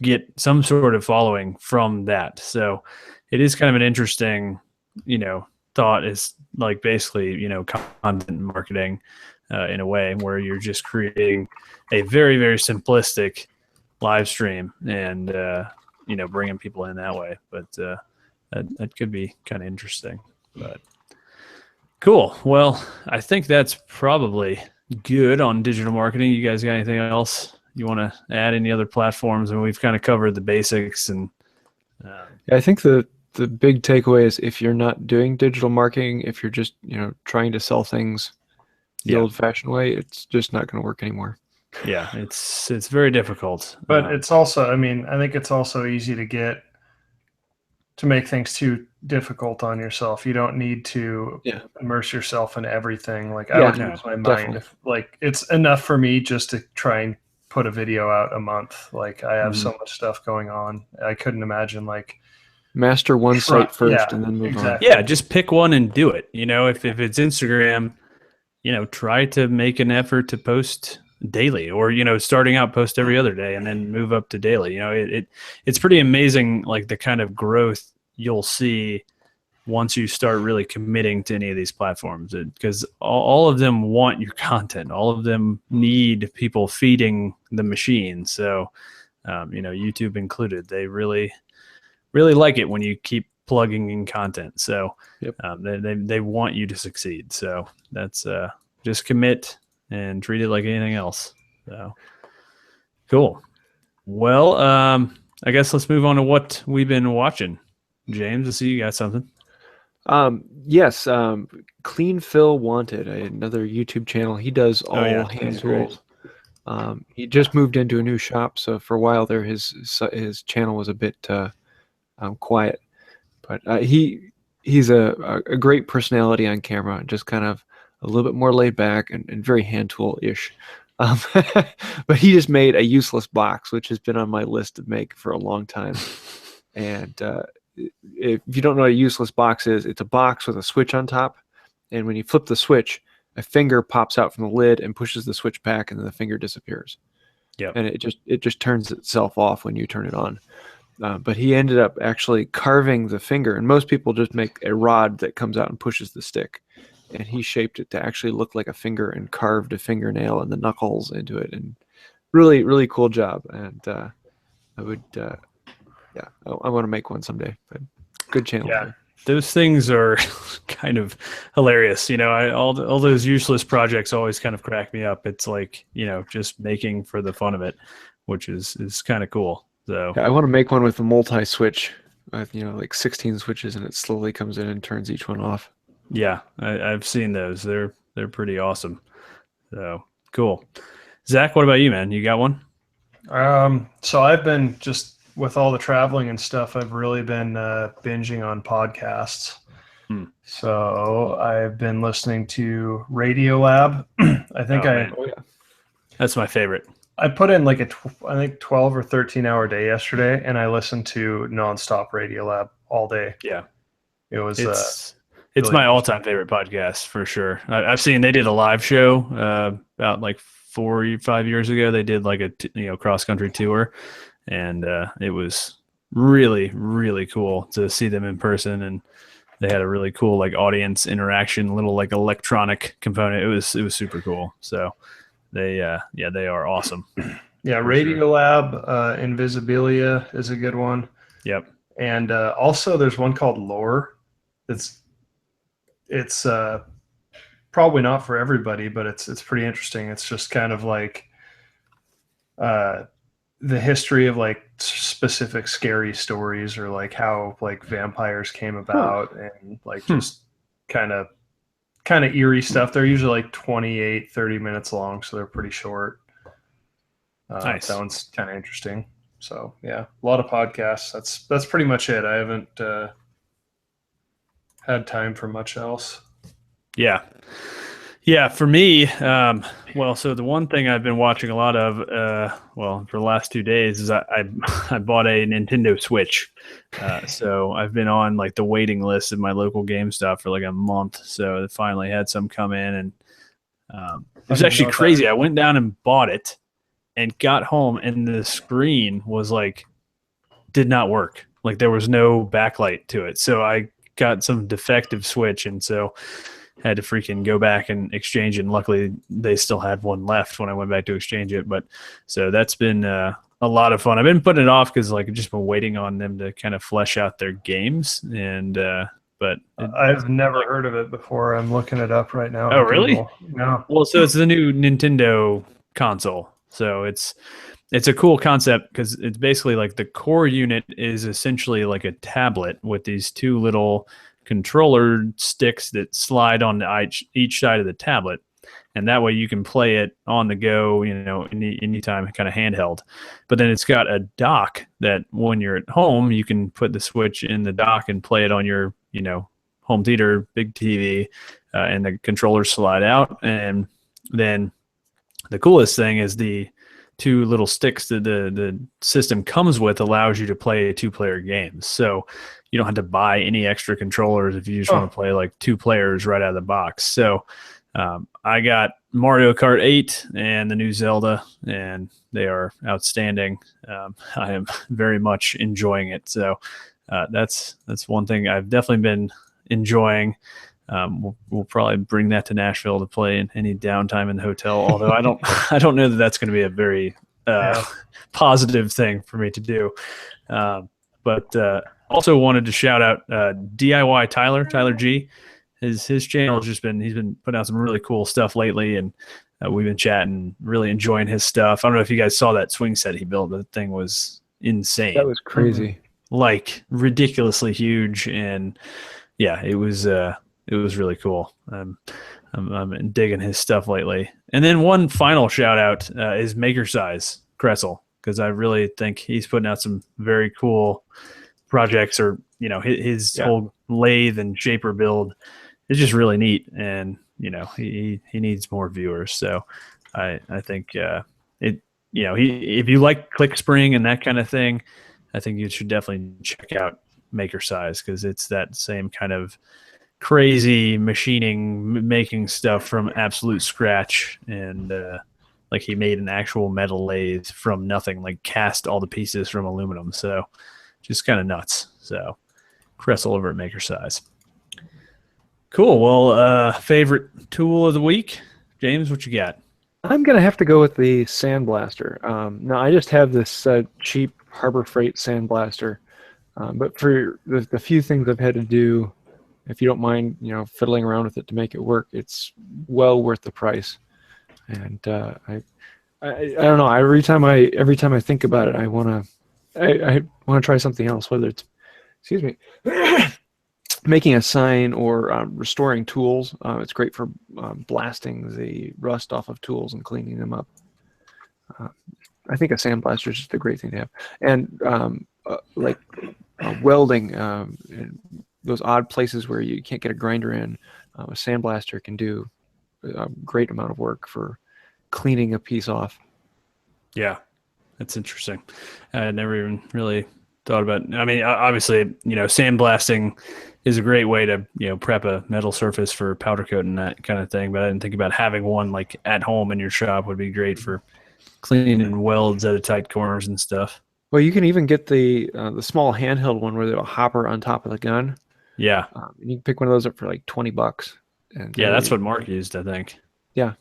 get some sort of following from that. So it is kind of an interesting, you know, thought, is like basically, you know, content marketing in a way where you're just creating a very, very simplistic live stream and, you know, bringing people in that way. But that could be kind of interesting. But cool. Well, I think that's probably good on digital marketing. You guys got anything else you want to add? Any other platforms? And we've kind of covered the basics. And I think the big takeaway is, if you're not doing digital marketing, if you're just, you know, trying to sell things the old-fashioned way, it's just not going to work anymore. Yeah, it's very difficult. But it's also, I mean, I think it's also easy to make things too difficult on yourself. You don't need to immerse yourself in everything. Like I would lose my mind if, like, it's enough for me just to try and put a video out a month. Like I have so much stuff going on. I couldn't imagine like master one site first and then move on. Yeah, just pick one and do it. You know, if it's Instagram, you know, try to make an effort to post daily, or, you know, starting out post every other day and then move up to daily. You know, it's pretty amazing, like the kind of growth you'll see once you start really committing to any of these platforms, because all of them want your content. All of them need people feeding the machine. So, you know, YouTube included, they really, really like it when you keep plugging in content. So they want you to succeed. So that's just commit and treat it like anything else. So cool. Well, I guess let's move on to what we've been watching. James, I see you got something. Yes. Clean Phil Wanted, another YouTube channel. He does all hand he's great. tools. He just moved into a new shop, so for a while there, his channel was a bit quiet. But he's a great personality on camera, just kind of a little bit more laid back and very hand tool-ish. But he just made a useless box, which has been on my list to make for a long time. And if you don't know what a useless box is, it's a box with a switch on top. And when you flip the switch, a finger pops out from the lid and pushes the switch back, and then the finger disappears. Yeah. And it just turns itself off when you turn it on. But he ended up actually carving the finger, and most people just make a rod that comes out and pushes the stick. And he shaped it to actually look like a finger and carved a fingernail and the knuckles into it. And really, really cool job. And I would, I want to make one someday. But good channel. Yeah. Those things are kind of hilarious. All those useless projects always kind of crack me up. It's like, just making for the fun of it, which is kind of cool. So yeah, I want to make one with a multi-switch, like 16 switches, and it slowly comes in and turns each one off. yeah, I've seen those. They're pretty awesome. So cool. Zach, what about you, man? You got one? So I've been just with all the traveling and stuff, I've really been binging on podcasts. So I've been listening to Radio Lab. I think That's my favorite. I put in like I think 12 or 13 hour day yesterday, and I listened to nonstop Radio Lab all day. Yeah. It was it's really my all-time favorite podcast for sure. I've seen they did a live show about like 4 or 5 years ago. They did like a cross-country tour, and it was really, really cool to see them in person. And they had a really cool like audience interaction, little like electronic component. It was super cool. So they are awesome. Yeah, Radio Lab, Invisibilia is a good one. Yep. And also there's one called Lore. It's probably not for everybody, but it's pretty interesting. It's just kind of like the history of like specific scary stories, or like how like vampires came about, and like just kind of eerie stuff. They're usually like 28, 30 minutes long, so they're pretty short. Nice. Sounds kind of interesting. So yeah, a lot of podcasts. That's pretty much it. I haven't had time for much else. Yeah. For me, so the one thing I've been watching a lot of, for the last 2 days is I bought a Nintendo Switch. So I've been on like the waiting list at my local GameStop for like a month. So I finally had some come in, and it was actually crazy. I went down and bought it and got home, and the screen was like, did not work. Like there was no backlight to it. So I got some defective Switch, and so had to freaking go back and exchange it. And luckily they still had one left when I went back to exchange it. But so that's been a lot of fun. I've been putting it off because like I've just been waiting on them to kind of flesh out their games. And I've never heard of it before. I'm looking it up right now. Oh, really? No. Well, so it's the new Nintendo console. So it's a cool concept because it's basically like the core unit is essentially like a tablet with these two little controller sticks that slide on each side of the tablet, and that way you can play it on the go, anytime, kind of handheld. But then it's got a dock that when you're at home, you can put the Switch in the dock and play it on your home theater, big TV, and the controllers slide out. And then the coolest thing is the two little sticks that the system comes with allows you to play 2-player games. So you don't have to buy any extra controllers if you just want to play like 2 players right out of the box. So I got Mario Kart 8 and the new Zelda, and they are outstanding. I am very much enjoying it. So that's one thing I've definitely been enjoying. We'll probably bring that to Nashville to play in any downtime in the hotel. Although I don't know that that's going to be a very positive thing for me to do. But also wanted to shout out DIY Tyler G. His channel has he's been putting out some really cool stuff lately, and we've been chatting, really enjoying his stuff. I don't know if you guys saw that swing set he built, but the thing was insane. That was crazy. Like ridiculously huge, and yeah, it was really cool. I'm digging his stuff lately. And then one final shout out is Maker Size Kressel, because I really think he's putting out some very cool projects, or his whole lathe and shaper build is just really neat, and he needs more viewers. So I think if you like click spring and that kind of thing, I think you should definitely check out Maker Size, because it's that same kind of crazy machining, making stuff from absolute scratch, and like he made an actual metal lathe from nothing, like cast all the pieces from aluminum. So just kind of nuts. So Kressel over at Maker Size. Cool. Well, favorite tool of the week, James, what you got? I'm gonna have to go with the sandblaster. Now I just have this cheap Harbor Freight sandblaster, but for the few things I've had to do, if you don't mind, fiddling around with it to make it work, it's well worth the price. And I don't know. Every time I think about it, I want to try something else. Whether it's, excuse me, making a sign or restoring tools. It's great for blasting the rust off of tools and cleaning them up. I think a sandblaster is just a great thing to have. And like welding, those odd places where you can't get a grinder in, a sandblaster can do a great amount of work for cleaning a piece off. Yeah, that's interesting. I never even really thought about. I mean, obviously, sandblasting is a great way to prep a metal surface for powder coat and that kind of thing. But I didn't think about having one like at home in your shop would be great for cleaning welds out of tight corners and stuff. Well, you can even get the small handheld one where there's a hopper on top of the gun. Yeah, and you can pick one of those up for like $20. And yeah, that's what Mark used, I think. Yeah,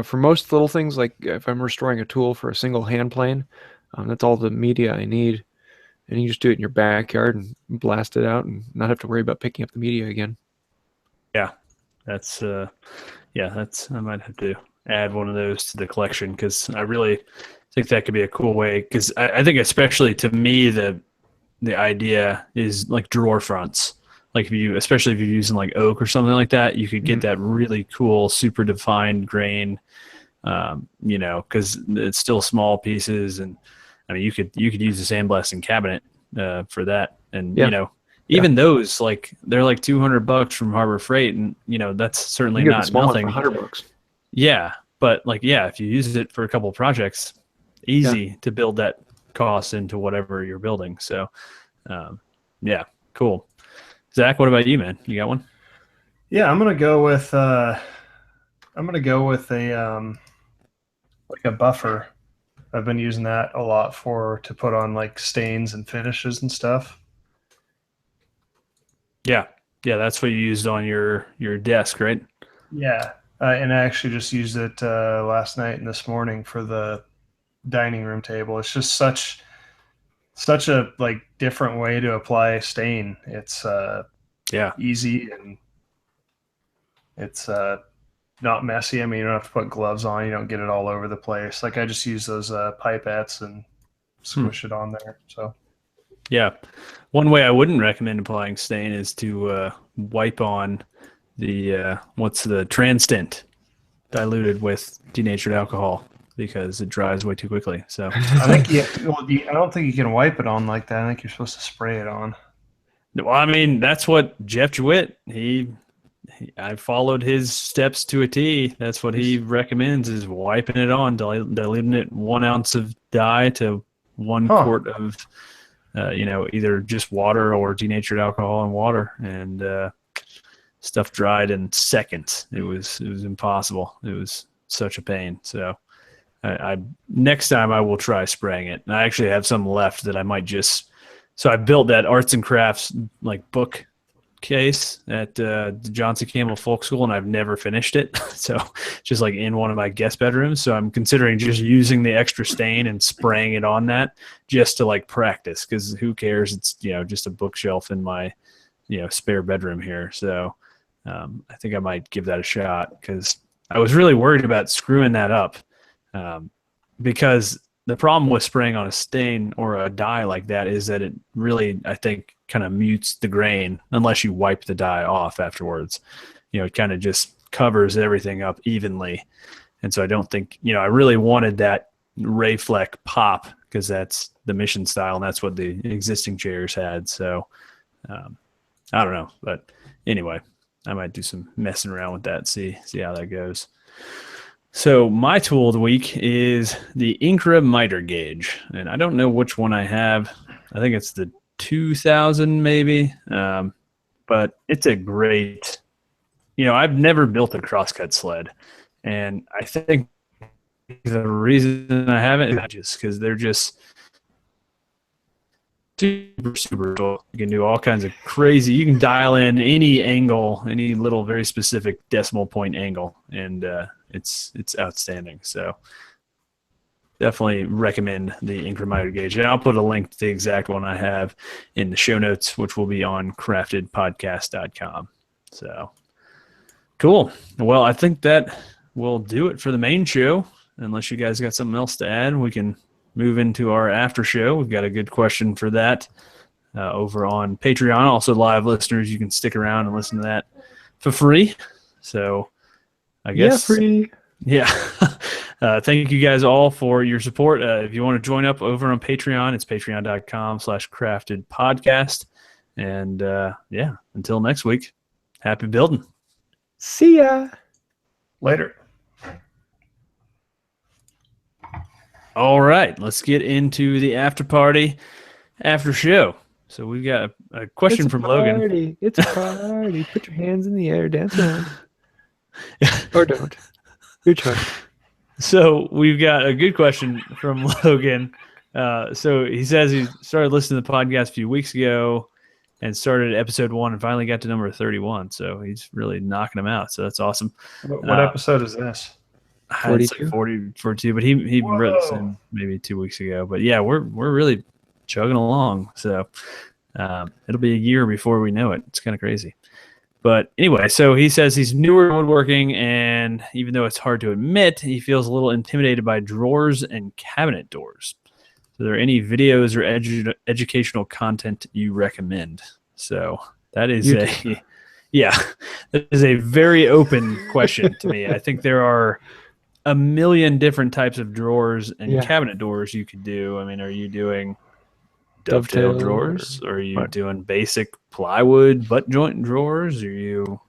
for most little things, like if I'm restoring a tool for a single hand plane, that's all the media I need, and you just do it in your backyard and blast it out, and not have to worry about picking up the media again. Yeah, that's I might have to add one of those to the collection, because I really think that could be a cool way. Because I think, especially to me, the idea is like drawer fronts. Like especially if you're using like oak or something like that, you could get that really cool, super defined grain. Because it's still small pieces, and I mean you could use a sandblasting cabinet for that, and even those, like, they're like $200 from Harbor Freight, and that's certainly not nothing. $100. Yeah, but if you use it for a couple of projects, easy to build that cost into whatever you're building. So, cool. Zach, what about you, man? You got one? Yeah, I'm gonna go with a like a buffer. I've been using that a lot to put on like stains and finishes and stuff. Yeah, that's what you used on your desk, right? Yeah, and I actually just used it last night and this morning for the dining room table. It's just such a like different way to apply a stain. It's easy, and it's not messy. I mean, you don't have to put gloves on. You don't get it all over the place. Like, I just use those pipettes and squish it on there. So yeah, one way I wouldn't recommend applying stain is to wipe on the what's the Transtant diluted with denatured alcohol, because it dries way too quickly. So I think I don't think you can wipe it on like that. I think you're supposed to spray it on. Well, I mean, that's what Jeff Jewett, I followed his steps to a T. That's what he recommends, is wiping it on, diluting it 1 ounce of dye to 1 quart of, either just water or denatured alcohol and water, and stuff dried in seconds. It was impossible. It was such a pain. So I next time I will try spraying it. And I actually have some left that I might just. So I built that arts and crafts like book case at the Johnson Campbell Folk School, and I've never finished it. So just like in one of my guest bedrooms. So I'm considering just using the extra stain and spraying it on that just to like practice, because who cares? It's just a bookshelf in my spare bedroom here. So I think I might give that a shot, because I was really worried about screwing that up, because the problem with spraying on a stain or a dye like that is that it really, I think, kind of mutes the grain unless you wipe the dye off afterwards. It kind of just covers everything up evenly. And so I don't think, I really wanted that ray fleck pop because that's the mission style and that's what the existing chairs had. So I don't know. But anyway, I might do some messing around with that, see how that goes. So my tool of the week is the Incra miter gauge, and I don't know which one I have. I think it's the 2000 maybe, but it's a great. I've never built a crosscut sled, and I think the reason I haven't is just because they're just super cool. You can do all kinds of crazy. You can dial in any angle, any little very specific decimal point angle, and it's outstanding. So definitely recommend the Incra miter gauge. And I'll put a link to the exact one I have in the show notes, which will be on craftedpodcast.com. So cool. Well, I think that will do it for the main show. Unless you guys got something else to add, we can move into our after show. We've got a good question for that over on Patreon. Also, live listeners, you can stick around and listen to that for free. So I guess. Yeah, free. Yeah. Thank you guys all for your support. If you want to join up over on Patreon, it's patreon.com/craftedpodcast. And yeah, until next week, happy building. See ya. Later. All right, let's get into the after party, after show. So we've got a question from Logan. It's a party. Put your hands in the air, dance around. Or don't. Your choice. So we've got a good question from Logan. So he says he started listening to the podcast a few weeks ago and started episode 1 and finally got to number 31. So he's really knocking them out. So that's awesome. What episode is this? 42. Like 42, but he wrote this in maybe 2 weeks ago. But yeah, we're really chugging along. So it'll be a year before we know it. It's kind of crazy. But anyway, so he says he's newer to woodworking, and even though it's hard to admit, he feels a little intimidated by drawers and cabinet doors. So are there any videos or educational content you recommend? So that is that is a very open question to me. I think there are a million different types of drawers and cabinet doors you could do. I mean, are you doing dovetail drawers? Or are you doing basic plywood butt joint drawers? Are you,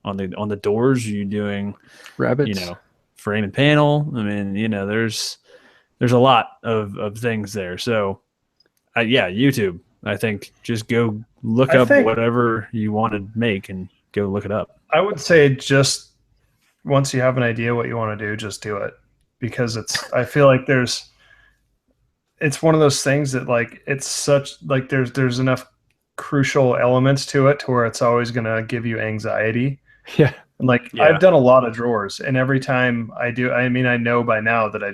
on the doors, are you doing rabbits, frame and panel? I mean, there's a lot of things there. So YouTube, I think just go look up whatever you want to make and go look it up. I would say just once you have an idea what you want to do, just do it, because I feel like it's one of those things that it's such there's enough crucial elements to it to where it's always going to give you anxiety. Yeah. And I've done a lot of drawers, and every time I do, I know by now that I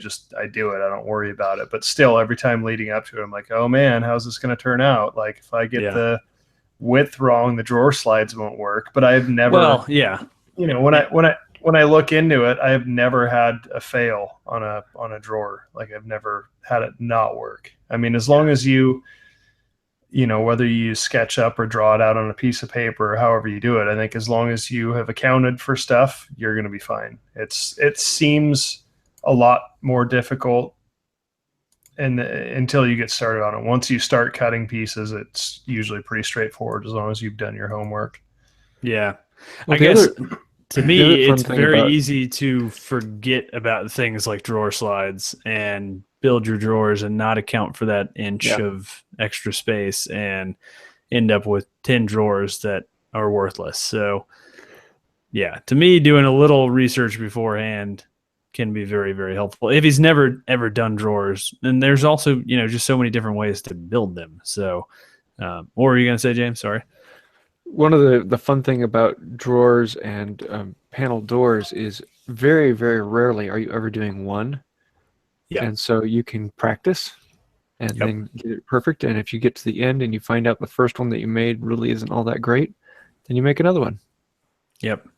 do it. I don't worry about it, but still every time leading up to it, I'm like, oh man, how's this going to turn out? Like if I get the width wrong, the drawer slides won't work. But I've never, when I look into it, I have never had a fail on a drawer. Like I've never had it not work. I mean, as long as you whether you use SketchUp or draw it out on a piece of paper or however you do it, I think as long as you have accounted for stuff, you're going to be fine. It seems a lot more difficult until you get started on it. Once you start cutting pieces, it's usually pretty straightforward as long as you've done your homework. Yeah. Well, I guess to me, it's very easy to forget about things like drawer slides and build your drawers and not account for that inch of extra space and end up with 10 drawers that are worthless. So yeah, to me, doing a little research beforehand can be very, very helpful if he's never ever done drawers. And there's also, just so many different ways to build them. So what were you going to say, James? Sorry. One of the fun thing about drawers and panel doors is very, very rarely are you ever doing one. Yeah. And so you can practice and then get it perfect. And if you get to the end and you find out the first one that you made really isn't all that great, then you make another one. Yep,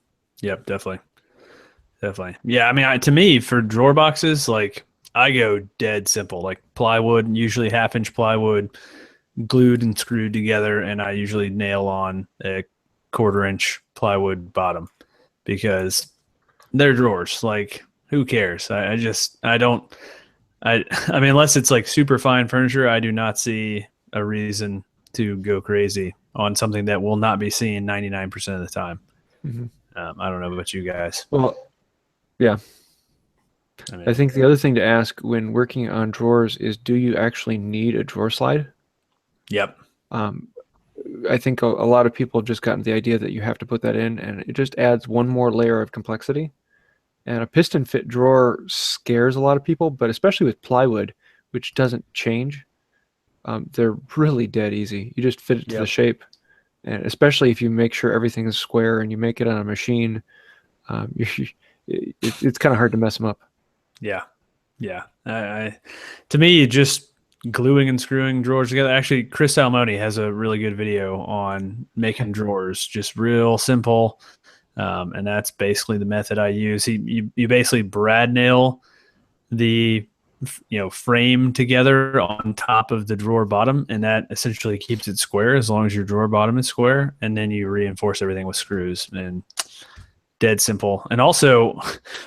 definitely. Yeah, I mean, to me, for drawer boxes, I go dead simple, like plywood, usually 1/2 inch plywood, glued and screwed together, and I usually nail on a 1/4 inch plywood bottom because they're drawers. Like, who cares? I don't. I mean, unless it's like super fine furniture, I do not see a reason to go crazy on something that will not be seen 99% of the time. Mhm. I don't know about you guys. Well, yeah. I I mean, think the other thing to ask when working on drawers is, do you actually need a drawer slide? yep. Um, I think a lot of people have just gotten the idea that you have to put that in, and it just adds one more layer of complexity. And a piston fit drawer scares a lot of people, but especially with plywood, which doesn't change, they're really dead easy. You just fit it to the Yep. shape, and especially if you make sure everything is square and you make it on a machine, it's kind of hard to mess them up. Yeah. Yeah. To me, just gluing and screwing drawers together. Actually, Chris Salmoni has a really good video on making drawers, just real simple. And that's basically the method I use. You basically brad nail the frame together on top of the drawer bottom, and that essentially keeps it square as long as your drawer bottom is square, and then you reinforce everything with screws, and dead simple. And also,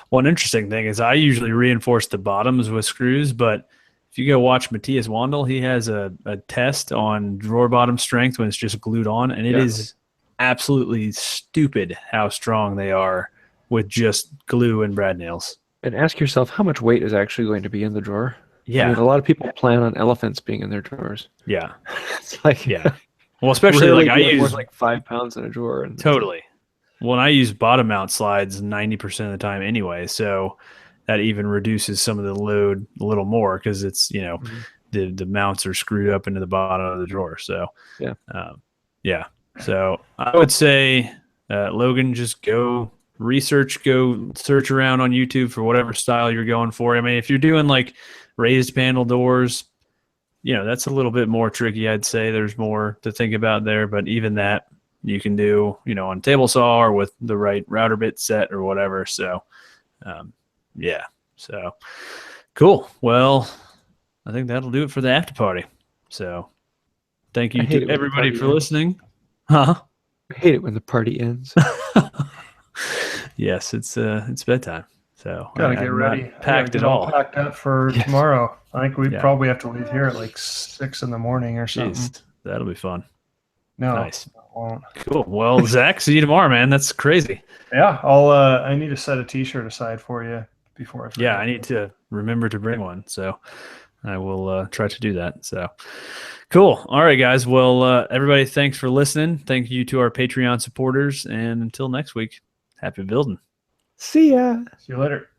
one interesting thing is I usually reinforce the bottoms with screws, but if you go watch Matthias Wandel, he has a test on drawer bottom strength when it's just glued on, and it is absolutely stupid how strong they are with just glue and brad nails. And ask yourself how much weight is actually going to be in the drawer. Yeah. I mean, a lot of people plan on elephants being in their drawers. Yeah. It's like, Yeah. Well, especially really, like I more use like 5 pounds in a drawer. And totally. When I use bottom mount slides 90% of the time anyway, so that even reduces some of the load a little more because it's the mounts are screwed up into the bottom of the drawer. So yeah. So I would say, Logan, just go search around on YouTube for whatever style you're going for. I mean, if you're doing like raised panel doors, that's a little bit more tricky. I'd say there's more to think about there, but even that you can do, on table saw or with the right router bit set or whatever. So, yeah. So cool. Well, I think that'll do it for the after party. So thank you to everybody for listening. Huh? I hate it when the party ends. Yes, it's bedtime. So Gotta get ready. Packed get at all. Packed up for tomorrow. I think we Yeah. probably have to leave here at like 6 in the morning or something. Jeez, that'll be fun. No, Nice. I won't. Cool. Well, Zach, see you tomorrow, man. That's crazy. Yeah, I need to set a t-shirt aside for you before I forget. Yeah, I need to remember to bring one. So I will try to do that. So cool. All right, guys. Well, everybody, thanks for listening. Thank you to our Patreon supporters. And until next week, happy building. See ya. See you later.